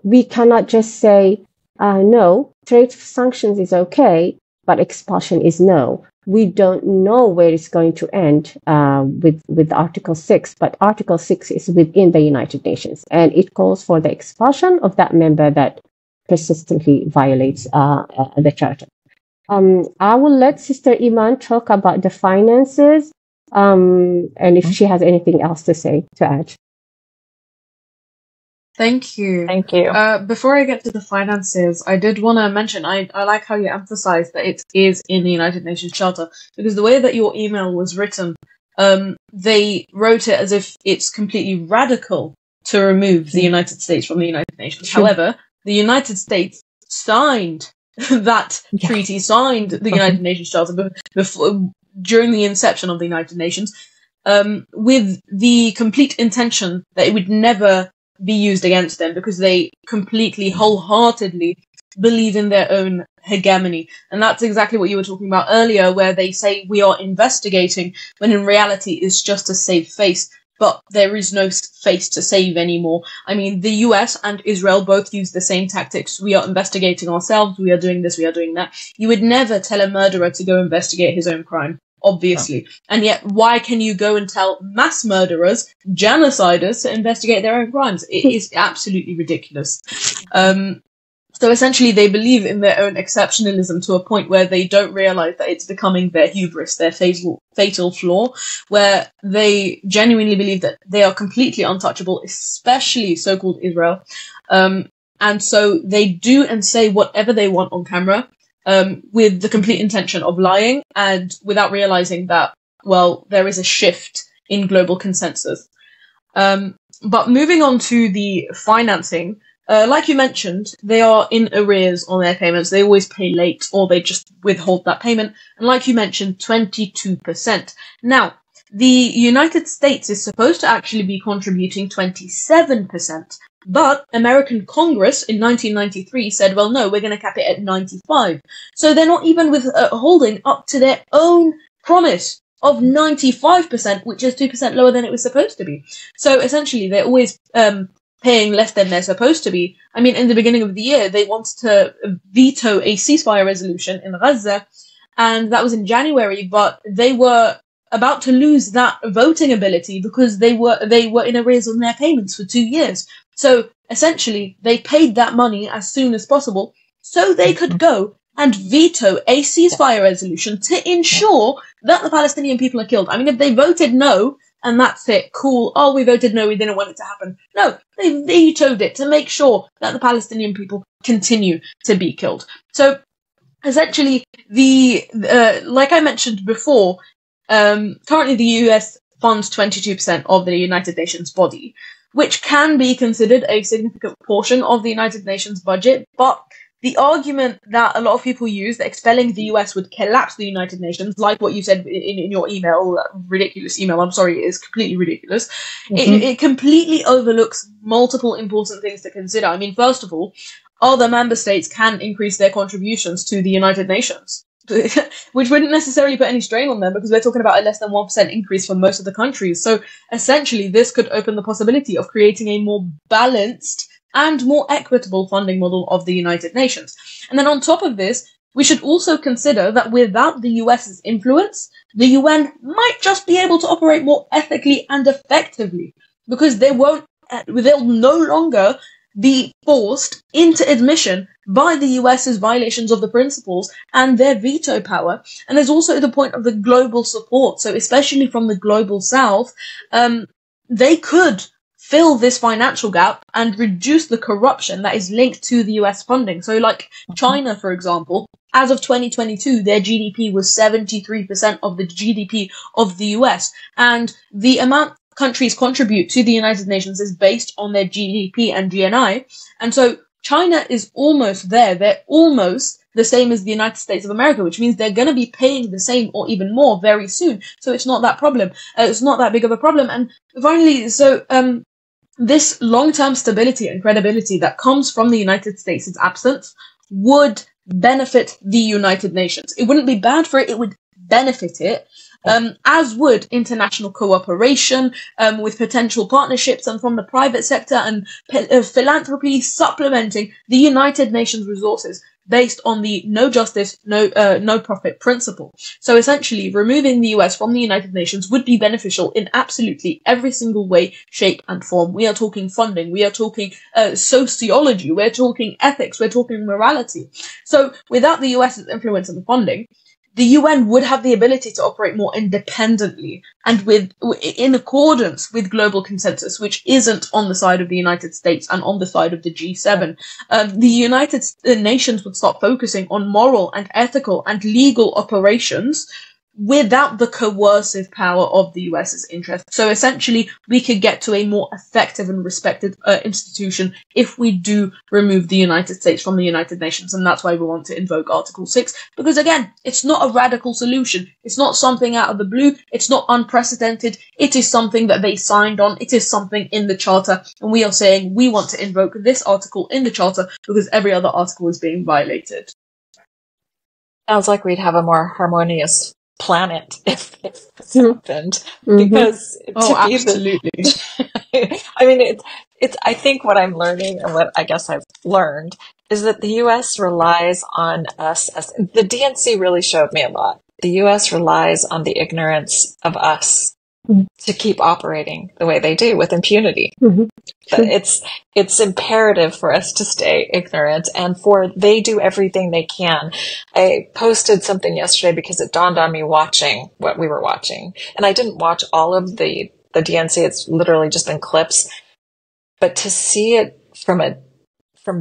we cannot just say, no, trade sanctions is okay, but expulsion is no. We don't know where it's going to end with Article 6, but Article 6 is within the United Nations, and it calls for the expulsion of that member that persistently violates the Charter. I will let Sister Imane talk about the finances, and if she has anything else to add. Thank you. Thank you. Before I get to the finances, I did want to mention, I like how you emphasized that it is in the United Nations Charter, because the way that your email was written, they wrote it as if it's completely radical to remove the United States from the United Nations. Sure. However, the United States signed that treaty, signed the United Nations Charter before, during the inception of the United Nations, with the complete intention that it would never be used against them, because they completely, wholeheartedly believe in their own hegemony. And that's exactly what you were talking about earlier, where they say we are investigating, when in reality it's just to save face. But there is no face to save anymore. I mean, the US and Israel both use the same tactics. We are investigating ourselves, we are doing this, we are doing that. You would never tell a murderer to go investigate his own crime, obviously. Oh. And yet, why can you go and tell mass murderers, genociders, to investigate their own crimes? It is absolutely ridiculous. So essentially, they believe in their own exceptionalism to a point where they don't realize that it's becoming their hubris, their fatal flaw, where they genuinely believe that they are completely untouchable, especially so-called Israel. And so they do and say whatever they want on camera, with the complete intention of lying, and without realizing that, well, there is a shift in global consensus. But moving on to the financing, like you mentioned, they are in arrears on their payments. They always pay late, or they just withhold that payment. And like you mentioned, 22%. Now, the United States is supposed to actually be contributing 27%. But American Congress in 1993 said, well, no, we're going to cap it at 95. So they're not even holding up to their own promise of 95%, which is 2% lower than it was supposed to be. So essentially, they're always paying less than they're supposed to be. I mean, in the beginning of the year, they wanted to veto a ceasefire resolution in Gaza, and that was in January, but they were about to lose that voting ability because they were in arrears on their payments for 2 years. So essentially, they paid that money as soon as possible so they could go and veto a ceasefire resolution to ensure that the Palestinian people are killed. I mean, if they voted no, and that's it, cool, oh, we voted no, we didn't want it to happen. No, they vetoed it to make sure that the Palestinian people continue to be killed. So essentially, like I mentioned before, currently the US funds 22% of the United Nations body, which can be considered a significant portion of the United Nations budget, but the argument that a lot of people use, that expelling the US would collapse the United Nations, like what you said in your email, that ridiculous email, I'm sorry, it is completely ridiculous. Mm-hmm. It completely overlooks multiple important things to consider. I mean, first of all, other member states can increase their contributions to the United Nations, which wouldn't necessarily put any strain on them because we're talking about a less than 1% increase for most of the countries. So essentially, this could open the possibility of creating a more balanced and more equitable funding model of the United Nations. And then on top of this, we should also consider that without the US's influence, the UN might just be able to operate more ethically and effectively because they'll no longer be forced into admission by the US's violations of the principles and their veto power. And there's also the point of the global support. So especially from the global south, they could fill this financial gap and reduce the corruption that is linked to the US funding. So like China, for example, as of 2022, their GDP was 73% of the GDP of the US. And the amount countries contribute to the United Nations is based on their GDP and GNI. And so China is almost there. They're almost the same as the United States of America, which means they're going to be paying the same or even more very soon. So it's not that problem. It's not that big of a problem. And finally, this long-term stability and credibility that comes from the United States' absence would benefit the United Nations. It wouldn't be bad for it. It would benefit it. As would international cooperation with potential partnerships and from the private sector and philanthropy supplementing the United Nations resources based on the no justice, no profit principle. So essentially, removing the US from the United Nations would be beneficial in absolutely every single way, shape, and form. We are talking funding, we are talking sociology, we're talking ethics, we're talking morality. So without the US's influence and funding, the UN would have the ability to operate more independently and in accordance with global consensus, which isn't on the side of the United States and on the side of the G7. The United Nations would start focusing on moral and ethical and legal operations without the coercive power of the US's interest. So essentially, we could get to a more effective and respected institution if we do remove the United States from the United Nations. And that's why we want to invoke Article 6. Because again, it's not a radical solution. It's not something out of the blue. It's not unprecedented. It is something that they signed on. It is something in the Charter. And we are saying we want to invoke this article in the Charter because every other article is being violated. Sounds like we'd have a more harmonious planet if this happened, because absolutely. I mean, it's. I think what I'm learning, and what I guess I've learned, is that the U.S. relies on us. As the DNC really showed me a lot. The U.S. relies on the ignorance of us to keep operating the way they do with impunity. It's imperative for us to stay ignorant, and they do everything they can. I posted something yesterday because it dawned on me watching what we were watching, and I didn't watch all of the DNC. It's literally just been clips, but to see it from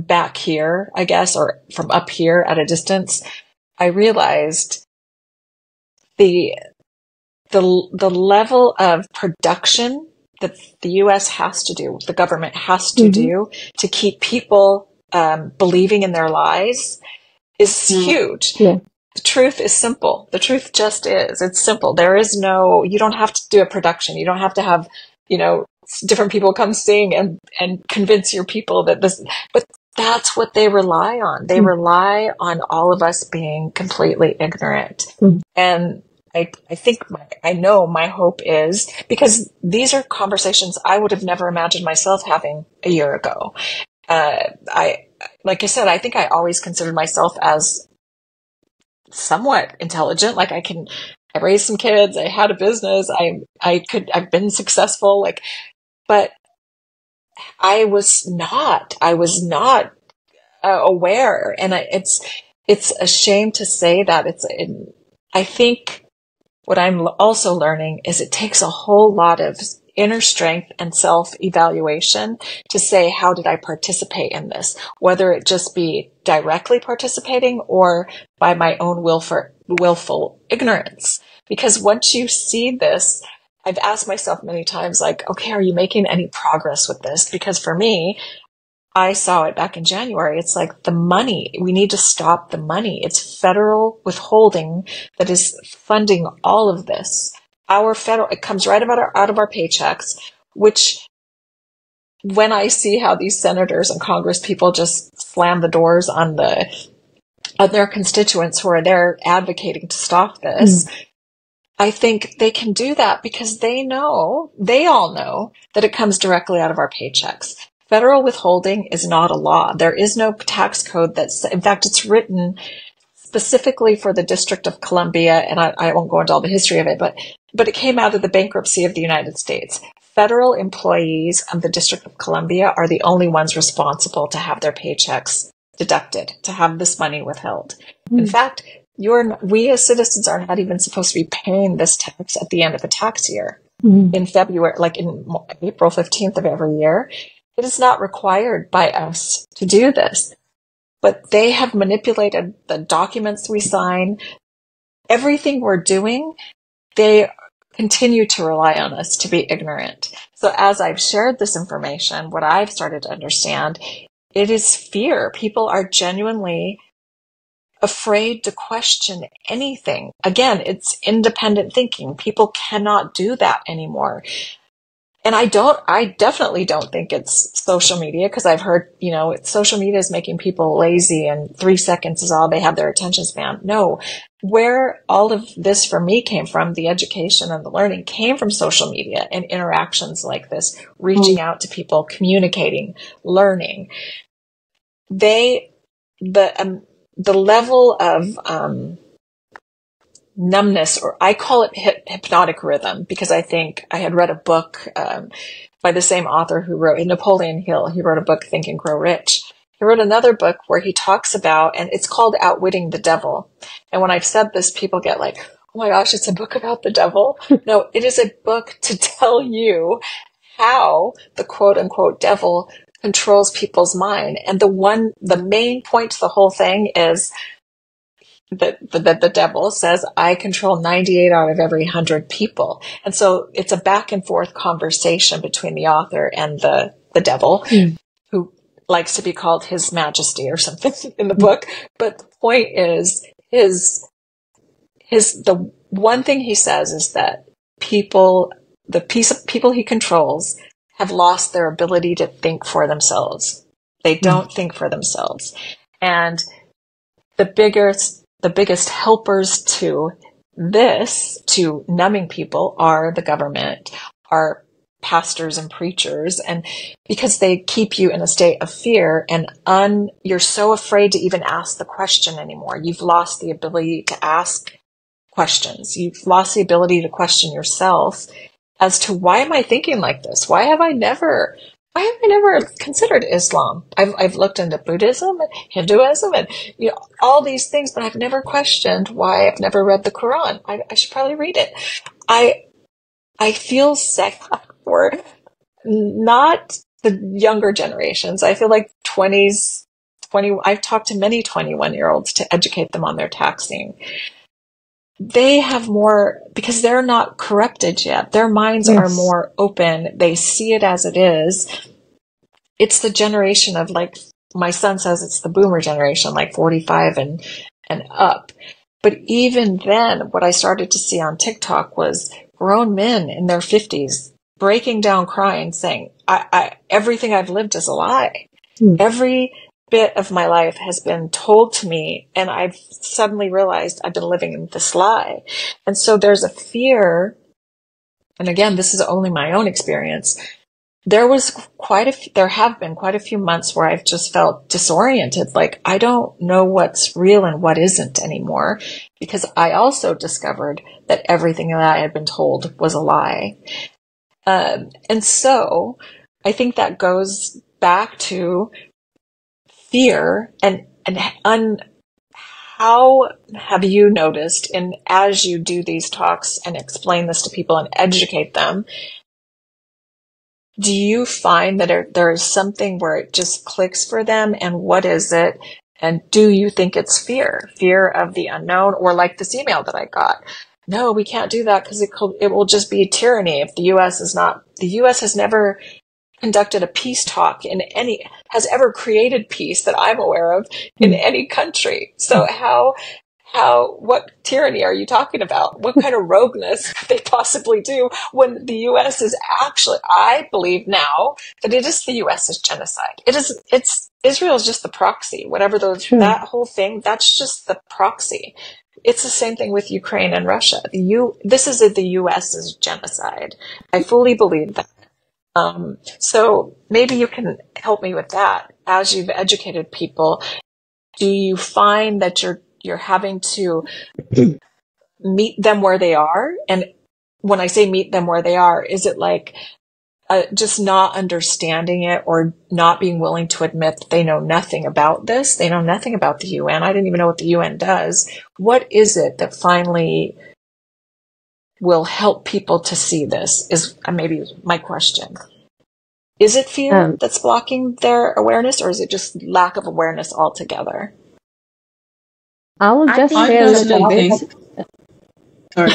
back here, I guess, or from up here at a distance, I realized the level of production that the U.S. has to do, the government has to do to keep people believing in their lies is huge. Yeah. The truth is simple. The truth just is. It's simple. You don't have to do a production. You don't have to have, different people come sing and convince your people that this, but that's what they rely on. They rely on all of us being completely ignorant. And I think I know my hope is, because these are conversations I would have never imagined myself having a year ago. Like I said, I think I always considered myself as somewhat intelligent. Like I raised some kids, I had a business, I've been successful, but I was not aware. And it's a shame to say that. I think what I'm also learning is it takes a whole lot of inner strength and self-evaluation to say, how did I participate in this? Whether it just be directly participating or by my own willful ignorance. Because once you see this, I've asked myself many times, okay, are you making any progress with this? Because for me, I saw it back in January. It's like the money. We need to stop the money. It's federal withholding that is funding all of this. It comes right out of our paychecks, which when I see how these senators and Congress people just slam the doors on their constituents who are there advocating to stop this, I think they can do that because they all know that it comes directly out of our paychecks. Federal withholding is not a law. There is no tax code in fact, it's written specifically for the District of Columbia, and I won't go into all the history of it, but it came out of the bankruptcy of the United States. federal employees of the District of Columbia are the only ones responsible to have their paychecks deducted, to have this money withheld. In fact, we as citizens are not even supposed to be paying this tax at the end of a tax year. In February, like in April 15th of every year. It is not required by us to do this. But they have manipulated the documents we sign. Everything we're doing, they continue to rely on us to be ignorant. So as I've shared this information, what I've started to understand, it is fear. People are genuinely afraid to question anything. Again, it's independent thinking. People cannot do that anymore. And I definitely don't think it's social media, because I've heard, social media is making people lazy and 3 seconds is all they have their attention span. No, where all of this for me came from, the education and the learning came from social media and interactions like this, reaching out to people, communicating, learning. The level of, numbness, or I call it hypnotic rhythm, because I think I had read a book by the same author who wrote Napoleon Hill. He wrote a book, Think and Grow Rich. He wrote another book where he talks about, and it's called Outwitting the Devil. And when I've said this, people get like, oh my gosh, it's a book about the devil. No, it is a book to tell you how the quote unquote devil controls people's mind. And the main point to the whole thing is that the devil says, I control 98 out of every 100 people. And so it's a back and forth conversation between the author and the devil, who likes to be called His Majesty or something in the book. But the point is, the one thing he says is that the piece of people he controls have lost their ability to think for themselves. They don't think for themselves. And the biggest helpers to this, to numbing people, are the government, are pastors and preachers, and because they keep you in a state of fear and you're so afraid to even ask the question anymore. You've lost the ability to ask questions. You've lost the ability to question yourself as to, why am I thinking like this? Why have I never considered Islam? I've looked into Buddhism and Hinduism and all these things, but I've never questioned why I've never read the Quran. I should probably read it. I feel sad for not the younger generations. I feel like I've talked to many 21-year-olds to educate them on their taxing. They have more, because they're not corrupted yet. Their minds are more open. They see it as it is. It's the generation of, like, my son says it's the boomer generation, like 45 and up. But even then, what I started to see on TikTok was grown men in their 50s breaking down, crying, saying, everything I've lived is a lie. Every bit of my life has been told to me, and I've suddenly realized I've been living in this lie. And so there's a fear, and again, this is only my own experience. There have been quite a few months where I've just felt disoriented, like I don't know what's real and what isn't anymore, because I also discovered that everything that I had been told was a lie. And so I think that goes back to fear, and how have you noticed, and as you do these talks and explain this to people and educate them, do you find that there is something where it just clicks for them, and what is it? And do you think it's fear of the unknown, or like this email that I got? No, we can't do that because it will just be tyranny if the U.S. has never conducted a peace talk has ever created peace that I'm aware of in any country. So what tyranny are you talking about? What kind of rogueness could they possibly do when the U.S. is actually, I believe now that it is the U.S.'s genocide. Israel is just the proxy. Whatever that whole thing, that's just the proxy. It's the same thing with Ukraine and Russia. This is the U.S.'s genocide. I fully believe that. So maybe you can help me with that. As you've educated people, do you find that you're having to meet them where they are? And when I say meet them where they are, is it like just not understanding it or not being willing to admit that they know nothing about this. They know nothing about the UN. I didn't even know what the UN does. What is it that finally will help people to see this is maybe my question. Is it fear that's blocking their awareness, or is it just lack of awareness altogether? I will just share a little bit. Sorry.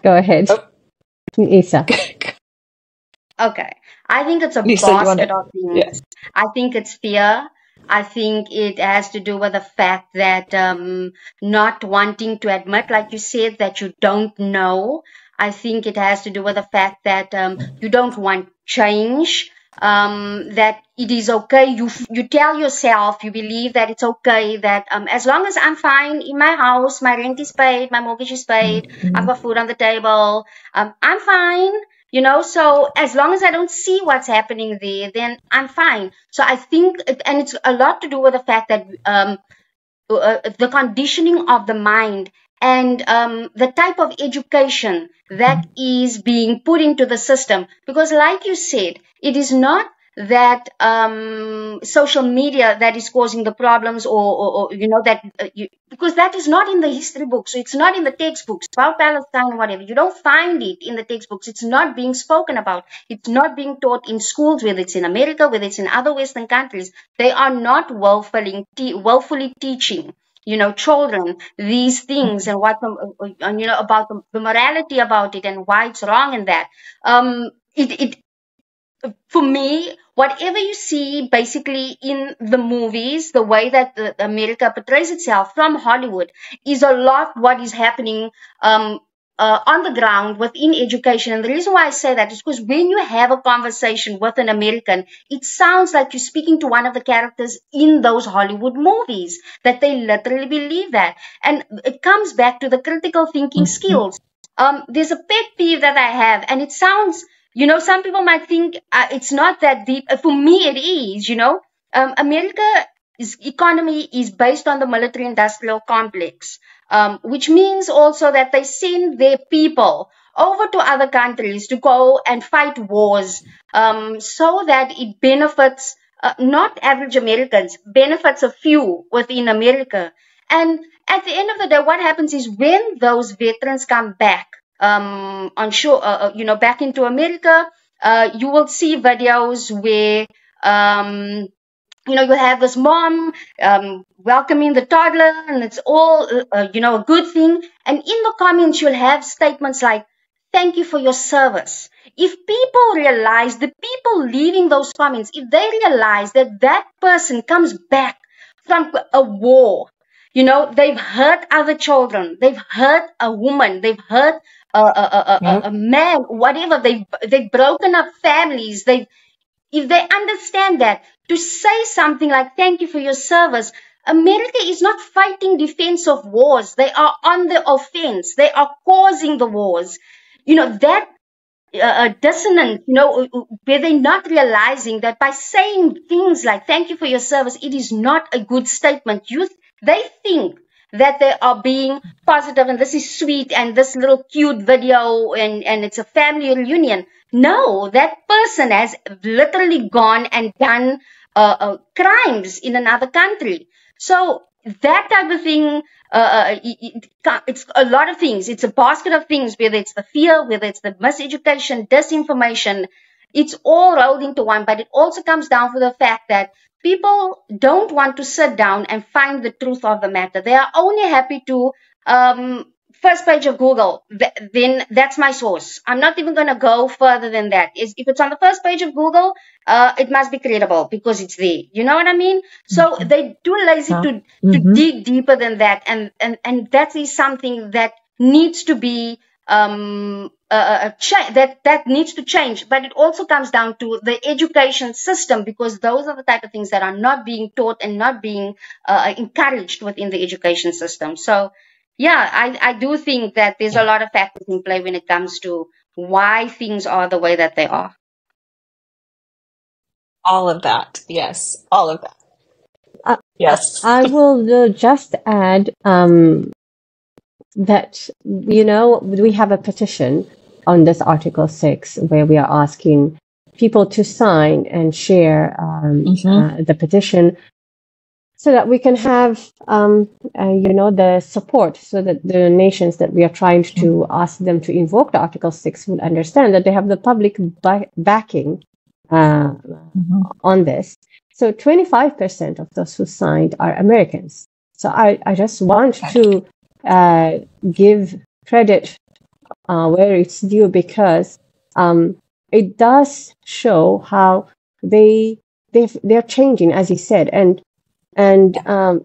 Go ahead, Nisa. Okay. I think it's a Nisa, basket of things. Yeah. I think it's fear. I think it has to do with the fact that not wanting to admit, like you said, that you don't know. I think it has to do with the fact that you don't want change, that it is okay. You tell yourself, you believe that it's okay, that as long as I'm fine in my house, my rent is paid, my mortgage is paid, I've got food on the table, I'm fine. You know, so as long as I don't see what's happening there, then I'm fine. So I think, and it's a lot to do with the fact that the conditioning of the mind and the type of education that is being put into the system. Because like you said, it is not that social media that is causing the problems or you know, that because that is not in the history books. So it's not in the textbooks about Palestine or whatever. You don't find it in the textbooks. It's not being spoken about. It's not being taught in schools, whether it's in America, whether it's in other Western countries. They are not willfully teaching, you know, children these things and what you know, about the morality about it and why it's wrong and that. For me, whatever you see basically in the movies, the way that America portrays itself from Hollywood is a lot what is happening on the ground within education. And the reason why I say that is because when you have a conversation with an American, it sounds like you're speaking to one of the characters in those Hollywood movies, that they literally believe that. And it comes back to the critical thinking skills. There's a pet peeve that I have, and it sounds, you know, some people might think it's not that deep. For me, it is, you know. America's economy is based on the military-industrial complex, which means also that they send their people over to other countries to go and fight wars, so that it benefits not average Americans, benefits a few within America. And at the end of the day, what happens is when those veterans come back, on shore, you know, back into America, you will see videos where, you know, you have this mom welcoming the toddler, and it's all, you know, a good thing. And in the comments, you'll have statements like, "Thank you for your service." If people realize, the people leaving those comments, if they realize that that person comes back from a war, you know, they've hurt other children, they've hurt a woman, they've hurt a man, whatever, they've broken up families. If they understand that, to say something like "thank you for your service," America is not fighting defense of wars. They are on the offense. They are causing the wars. You know, that dissonance, you know, where they're not realizing that by saying things like "thank you for your service," it is not a good statement. They think that they are being positive and this is sweet and this little cute video and it's a family reunion. No, that person has literally gone and done crimes in another country. So that type of thing, it's a lot of things. It's a basket of things, whether it's the fear, whether it's the miseducation, disinformation. It's all rolled into one, but it also comes down to the fact that people don't want to sit down and find the truth of the matter. They are only happy to first page of Google, then that's my source. I'm not even going to go further than that. If it's on the first page of Google, it must be credible because it's there. You know what I mean? So they're too lazy to dig deeper than that. And that is something that needs to be that needs to change. But it also comes down to the education system, because those are the type of things that are not being taught and not being encouraged within the education system. So yeah, I do think that there's a lot of factors in play when it comes to why things are the way that they are. All of that. Yes. All of that. Yes. I will just add that, you know, we have a petition on this Article 6 where we are asking people to sign and share the petition, so that we can have, the support, so that the nations that we are trying to ask them to invoke the Article 6 will understand that they have the public backing on this. So 25% of those who signed are Americans. So I just want to give credit where it's due, because it does show how they're changing, as he said, and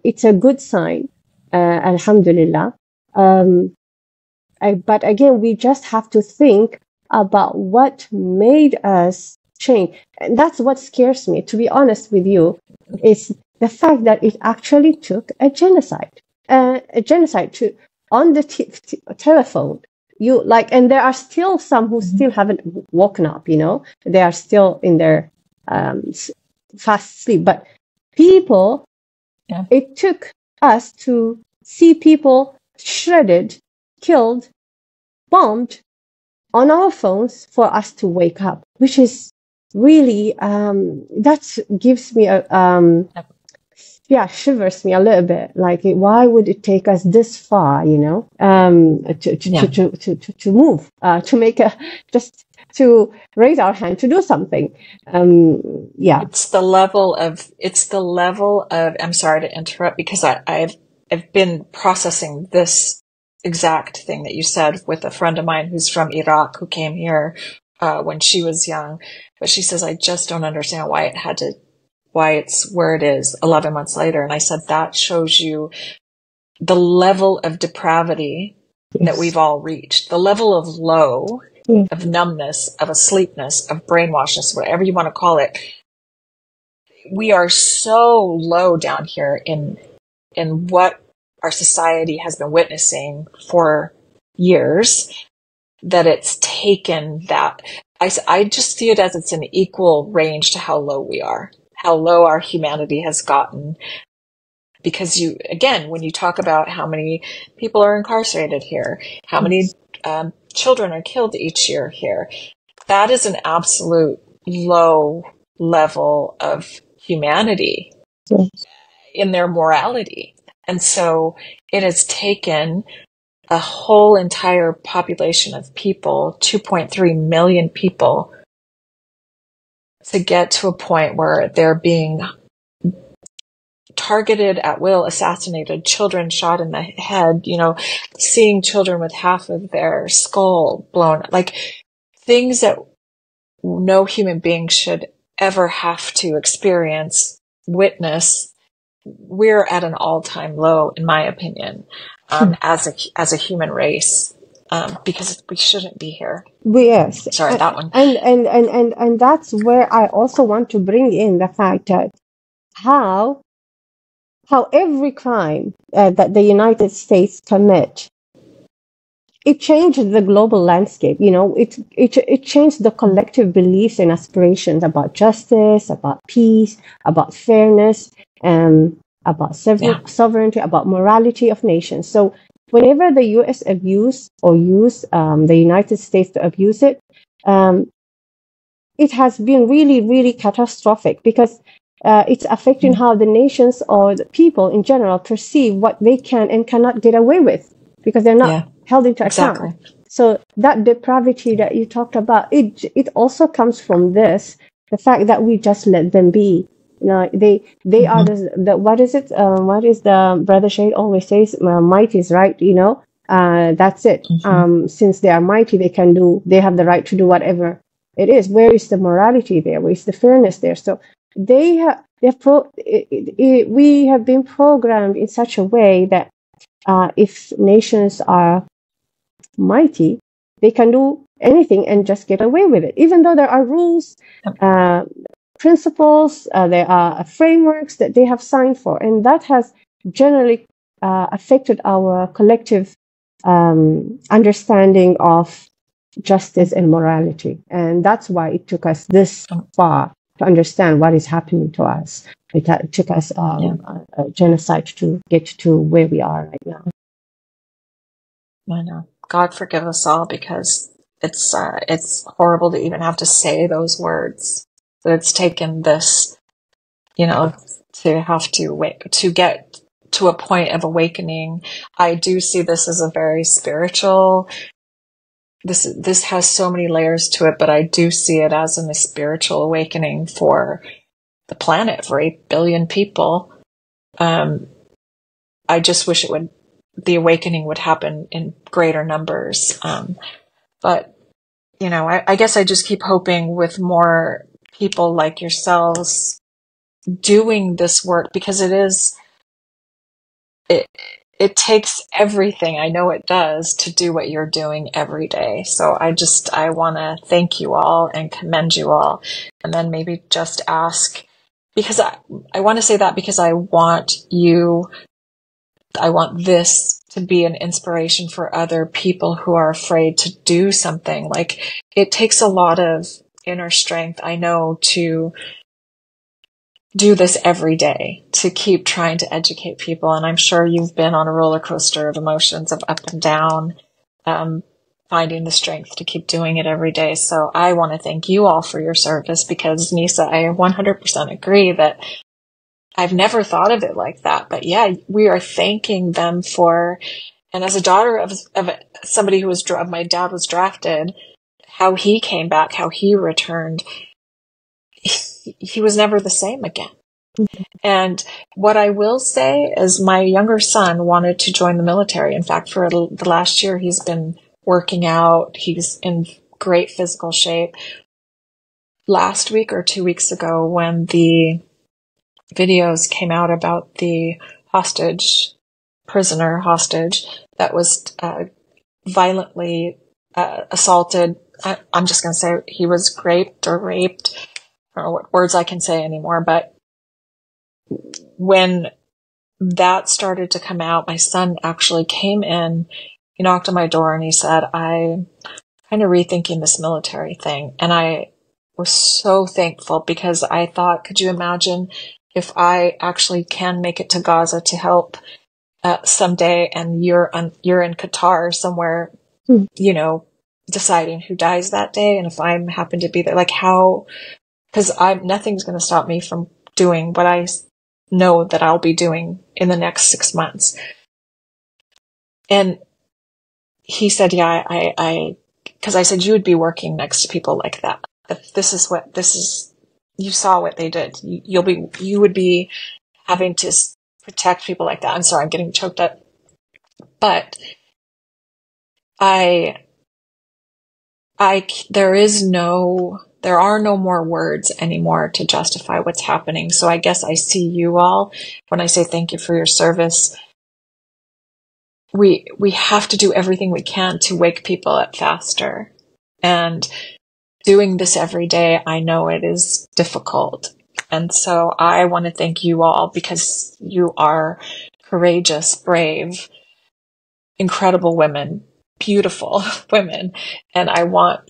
it's a good sign, alhamdulillah. But again, we just have to think about what made us change. And that's what scares me, to be honest with you, is the fact that it actually took a genocide to on the telephone. And there are still some who still haven't woken up, they are still in their fast sleep. But people, it took us to see people shredded, killed, bombed on our phones for us to wake up, which is really, that gives me shivers me a little bit. Like, why would it take us this far, to move, to make to raise our hand to do something. It's the level of, I'm sorry to interrupt, because I've been processing this exact thing that you said with a friend of mine who's from Iraq, who came here when she was young, but she says, I just don't understand why it's where it is 11 months later. And I said, that shows you the level of depravity that we've all reached, the level of low, of numbness, of asleepness, of brainwashness, whatever you want to call it. We are so low down here in what our society has been witnessing for years, that it's taken that. I just see it as it's an equal range to how low we are, how low our humanity has gotten. Because when you talk about how many people are incarcerated here, how many children are killed each year here, that is an absolute low level of humanity in their morality. And so it has taken a whole entire population of people, 2.3 million people, to get to a point where they're being targeted at will, assassinated, children shot in the head, seeing children with half of their skull blown, like things that no human being should ever have to experience, witness. We're at an all-time low, in my opinion, as a human race, because we shouldn't be here. Yes. Sorry, that one. And that's where I also want to bring in the fact that how every crime that the United States commit, it changed the global landscape. It changed the collective beliefs and aspirations about justice, about peace, about fairness, about sovereignty, about morality of nations. So whenever the U.S. use the United States to abuse it, it has been really, really catastrophic, because it's affecting how the nations or the people in general perceive what they can and cannot get away with, because they're not held into account. So that depravity that you talked about, it also comes from the fact that we just let them be. They are what is it? What is the Brother Shade always says? Might is right. That's it. Since they are mighty, they have the right to do whatever it is. Where is the morality there? Where is the fairness there? So we have been programmed in such a way that if nations are mighty, they can do anything and just get away with it, even though there are rules, principles, there are frameworks that they have signed for, and that has generally affected our collective understanding of justice and morality. And that's why it took us this far to understand what is happening to us. It took us a genocide to get to where we are right now. I know. God forgive us all, because it's horrible to even have to say those words. That it's taken this, to have to get to a point of awakening. I do see this as a very spiritual. This has so many layers to it, but I do see it as a spiritual awakening for the planet, for 8 billion people. I just wish the awakening would happen in greater numbers. But, I guess I just keep hoping with more people like yourselves doing this work, because it takes everything, I know it does, to do what you're doing every day. So I want to thank you all and commend you all. And then maybe just ask, because I want to say that because I want this to be an inspiration for other people who are afraid to do something. Like, it takes a lot of inner strength, I know, to do this every day, to keep trying to educate people. And I'm sure you've been on a roller coaster of emotions, of up and down, finding the strength to keep doing it every day. So I want to thank you all for your service, because Nisa, I 100% agree that I've never thought of it like that. But yeah, we are thanking them for, and as a daughter of somebody who was, my dad was drafted, how he came back, how he returned, he was never the same again. Mm-hmm. And what I will say is my younger son wanted to join the military. In fact, for the last year, he's been working out. He's in great physical shape. Last week or 2 weeks ago, when the videos came out about the prisoner hostage that was violently assaulted, I'm just going to say he was raped. I don't know what words I can say anymore, but when that started to come out, my son actually came in, he knocked on my door and he said, I'm kind of rethinking this military thing. And I was so thankful, because I thought, could you imagine if I actually can make it to Gaza to help someday, and you're in Qatar somewhere, deciding who dies that day, and if I happen to be there, like how... Because nothing's going to stop me from doing what I know that I'll be doing in the next 6 months. And he said, yeah, because I said, you would be working next to people like that. If you saw what they did. You would be having to protect people like that. I'm sorry, I'm getting choked up. But there are no more words anymore to justify what's happening. So I guess I see you all when I say thank you for your service. We have to do everything we can to wake people up faster. And doing this every day, I know it is difficult. And so I want to thank you all, because you are courageous, brave, incredible women, beautiful women. And I want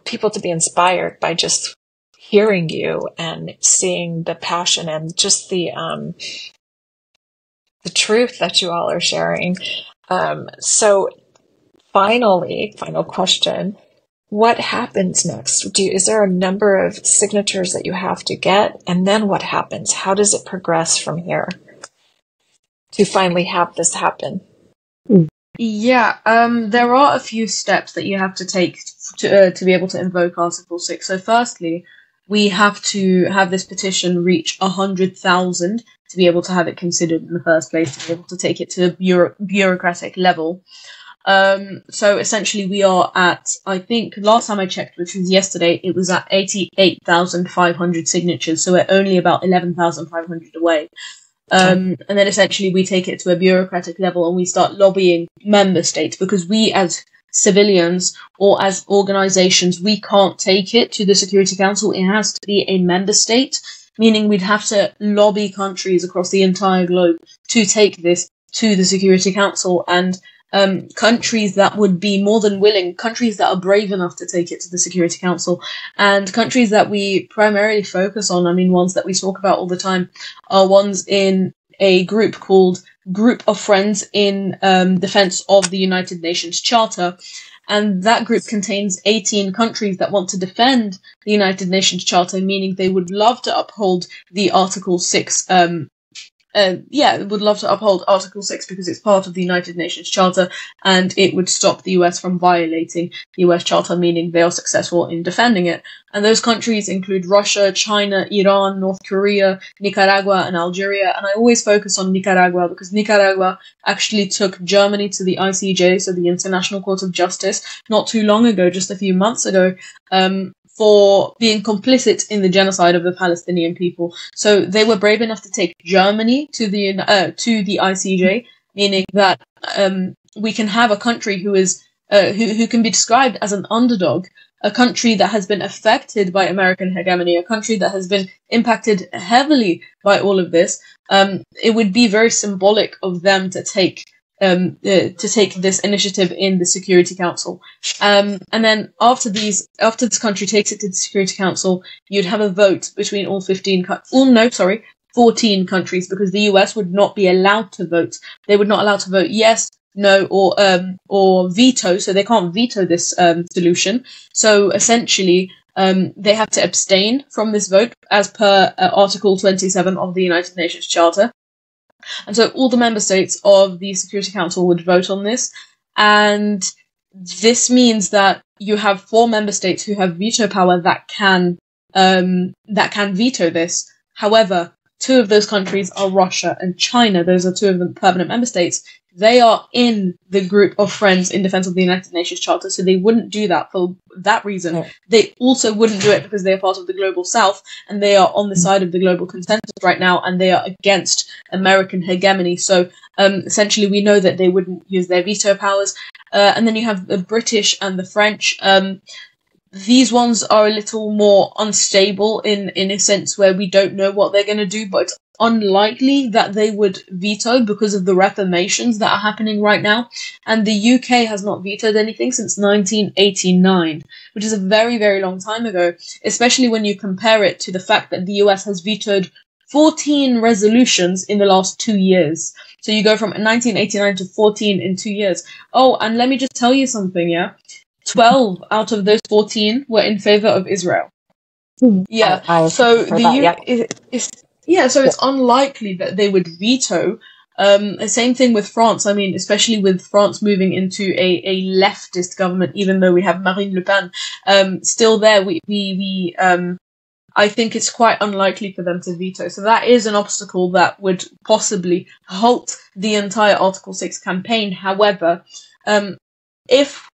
people to be inspired by just hearing you and seeing the passion and just the truth that you all are sharing. So final question, what happens next? Is there a number of signatures that you have to get? And then what happens? How does it progress from here to finally have this happen? Yeah, there are a few steps that you have to take to be able to invoke Article 6. So firstly, we have to have this petition reach 100,000 to be able to have it considered in the first place, to be able to take it to bureaucratic level. So essentially we are at, I think last time I checked, which was yesterday, it was at 88,500 signatures. So we're only about 11,500 away. And then essentially we take it to a bureaucratic level and we start lobbying member states, because we as civilians or as organizations, we can't take it to the Security Council. It has to be a member state, meaning we'd have to lobby countries across the entire globe to take this to the Security Council, and countries that would be more than willing, countries that are brave enough to take it to the Security Council, and countries that we primarily focus on, I mean, ones that we talk about all the time, are ones in a group called Group of Friends in Defense of the United Nations Charter. and that group contains 18 countries that want to defend the United Nations Charter, meaning they would love to uphold the Article 6 would love to uphold Article 6 because it's part of the United Nations Charter and it would stop the US from violating the US Charter, meaning they are successful in defending it. And those countries include Russia, China, Iran, North Korea, Nicaragua, and Algeria. And I always focus on Nicaragua because Nicaragua actually took Germany to the ICJ, so the International Court of Justice, not too long ago, just a few months ago, for being complicit in the genocide of the Palestinian people. So they were brave enough to take Germany to the ICJ, meaning that we can have a country who is who can be described as an underdog, a country that has been affected by American hegemony, a country that has been impacted heavily by all of this. It would be very symbolic of them to take this initiative in the Security Council. And then after this country takes it to the Security Council, you'd have a vote between 14 countries, because the US would not be allowed to vote. They would not allow to vote yes, no, or veto, so they can't veto this solution. So essentially, they have to abstain from this vote as per Article 27 of the United Nations Charter. And so all the member states of the Security Council would vote on this. And this means that you have 4 member states who have veto power that can veto this. However, 2 of those countries are Russia and China. Those are 2 of the permanent member states. They are in the group of friends in defense of the United Nations Charter, so they wouldn't do that for that reason. Yeah. They also wouldn't do it because they are part of the global south, and they are on the side of the global consensus right now, and they are against American hegemony. So essentially, we know that they wouldn't use their veto powers. And then you have the British and the French. These ones are a little more unstable in a sense where we don't know what they're going to do, but it's unlikely that they would veto because of the reformations that are happening right now. And the UK has not vetoed anything since 1989, which is a very, very long time ago, especially when you compare it to the fact that the US has vetoed 14 resolutions in the last 2 years. So you go from 1989 to 14 in 2 years. Oh, and let me just tell you something, yeah? 12 out of those 14 were in favor of Israel. Yeah, so so it's unlikely that they would veto. Same thing with France. I mean, especially with France moving into a leftist government, even though we have Marine Le Pen, still there, I think it's quite unlikely for them to veto. So that is an obstacle that would possibly halt the entire Article 6 campaign. However, if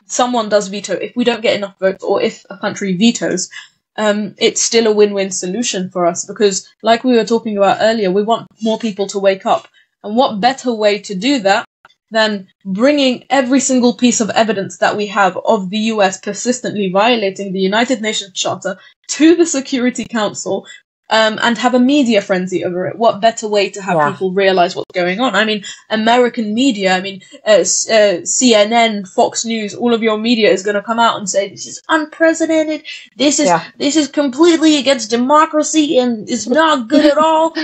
someone does veto, if we don't get enough votes, or if a country vetoes, it's still a win-win solution for us, because like we were talking about earlier, we want more people to wake up. And what better way to do that than bringing every single piece of evidence that we have of the US persistently violating the United Nations Charter to the Security Council, and have a media frenzy over it. What better way to have people realize what's going on? I mean, American media, CNN, Fox News, all of your media is going to come out and say, this is unprecedented, this is completely against democracy and it's not good at all.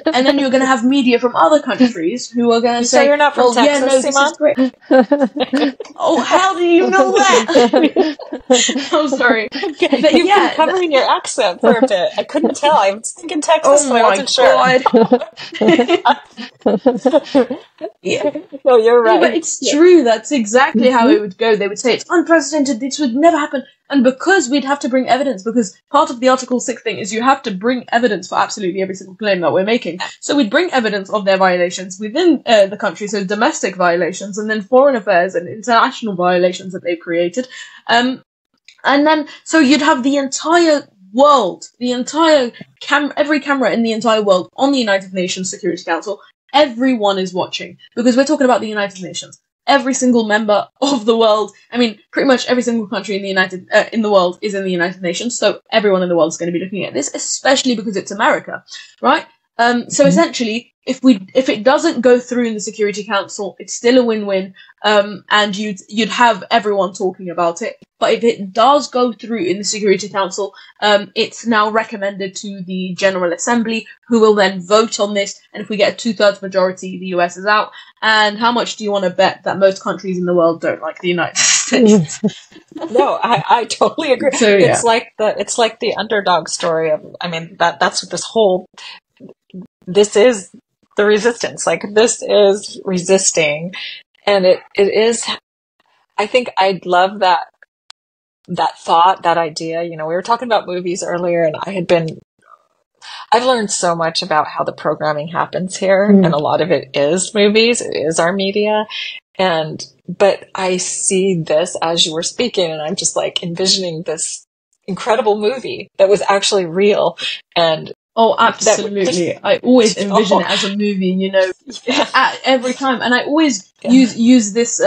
And then you're going to have media from other countries who are going to say, you're not from Texas, this is great. Oh, how do you know that? I'm sorry. You've been covering your accent for a bit. I couldn't tell. I was thinking Texas, but I wasn't sure. No, you're right. But it's true. That's exactly how it would go. They would say it's unprecedented. This would never happen. And because we'd have to bring evidence, because part of the Article 6 thing is you have to bring evidence for absolutely every single claim that we're making. So we'd bring evidence of their violations within the country, so domestic violations, and then foreign affairs and international violations that they've created. And then, so you'd have the entire world, every camera in the entire world on the United Nations Security Council. Everyone is watching, because we're talking about the United Nations. Every single member of the world, I mean, pretty much every single country in the world is in the United Nations, so everyone in the world is going to be looking at this, especially because it's America, right? So essentially, if it doesn't go through in the Security Council, it's still a win-win, and you'd have everyone talking about it. But if it does go through in the Security Council, it's now recommended to the General Assembly, who will then vote on this. And if we get a 2/3 majority, the US is out. And how much do you want to bet that most countries in the world don't like the United States? states. No, I totally agree. So, yeah. It's like the underdog story of, I mean, that's what this is the resistance. Like, this is resisting. And it is, I think I'd love that thought, that idea. You know, we were talking about movies earlier, and I've learned so much about how the programming happens here, and a lot of it is movies, it is our media. But I see this as you were speaking, and I'm just like envisioning this incredible movie that was actually real. And oh, absolutely. I always envision it as a movie, you know, every time. And I always use this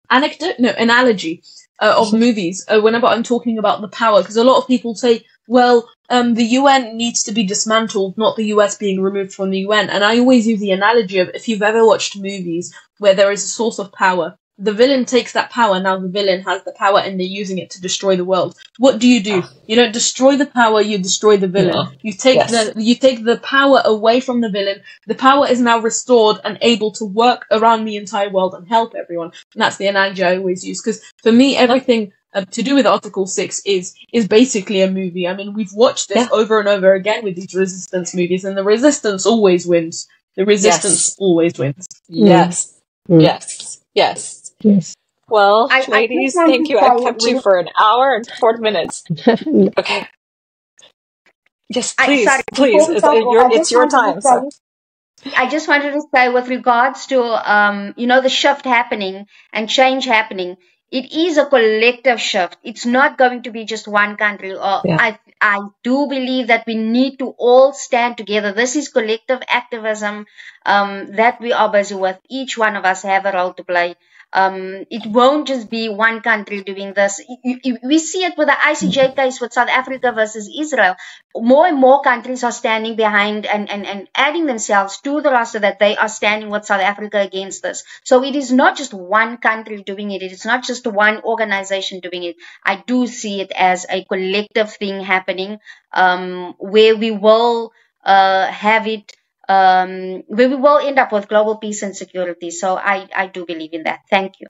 analogy of movies whenever I'm talking about the power, because a lot of people say, well, the UN needs to be dismantled, not the US being removed from the UN. And I always use the analogy of, if you've ever watched movies where there is a source of power, the villain takes that power, now the villain has the power and they're using it to destroy the world. What do? You don't destroy the power, you destroy the villain. No. You take the power away from the villain. The power is now restored and able to work around the entire world and help everyone. And that's the analogy I always use, because for me, everything to do with Article 6 is basically a movie. I mean, we've watched this over and over again with these resistance movies, and the resistance always wins. The resistance always wins. Yes. Yes. Yes. Yes. Well, ladies, thank you. I've kept you for an hour and 40 minutes. Okay. Yes, please. Please. It's your time. So. I just wanted to say, with regards to, the shift happening and change happening, it is a collective shift. It's not going to be just one country. I do believe that we need to all stand together. This is collective activism that we are busy with. Each one of us have a role to play. It won't just be one country doing this. We see it with the ICJ case with South Africa versus Israel. More and more countries are standing behind and adding themselves to the roster that they are standing with South Africa against this. So it is not just one country doing it. It is not just one organization doing it. I do see it as a collective thing happening, where we will have it, where we will end up with global peace and security. So I do believe in that. Thank you.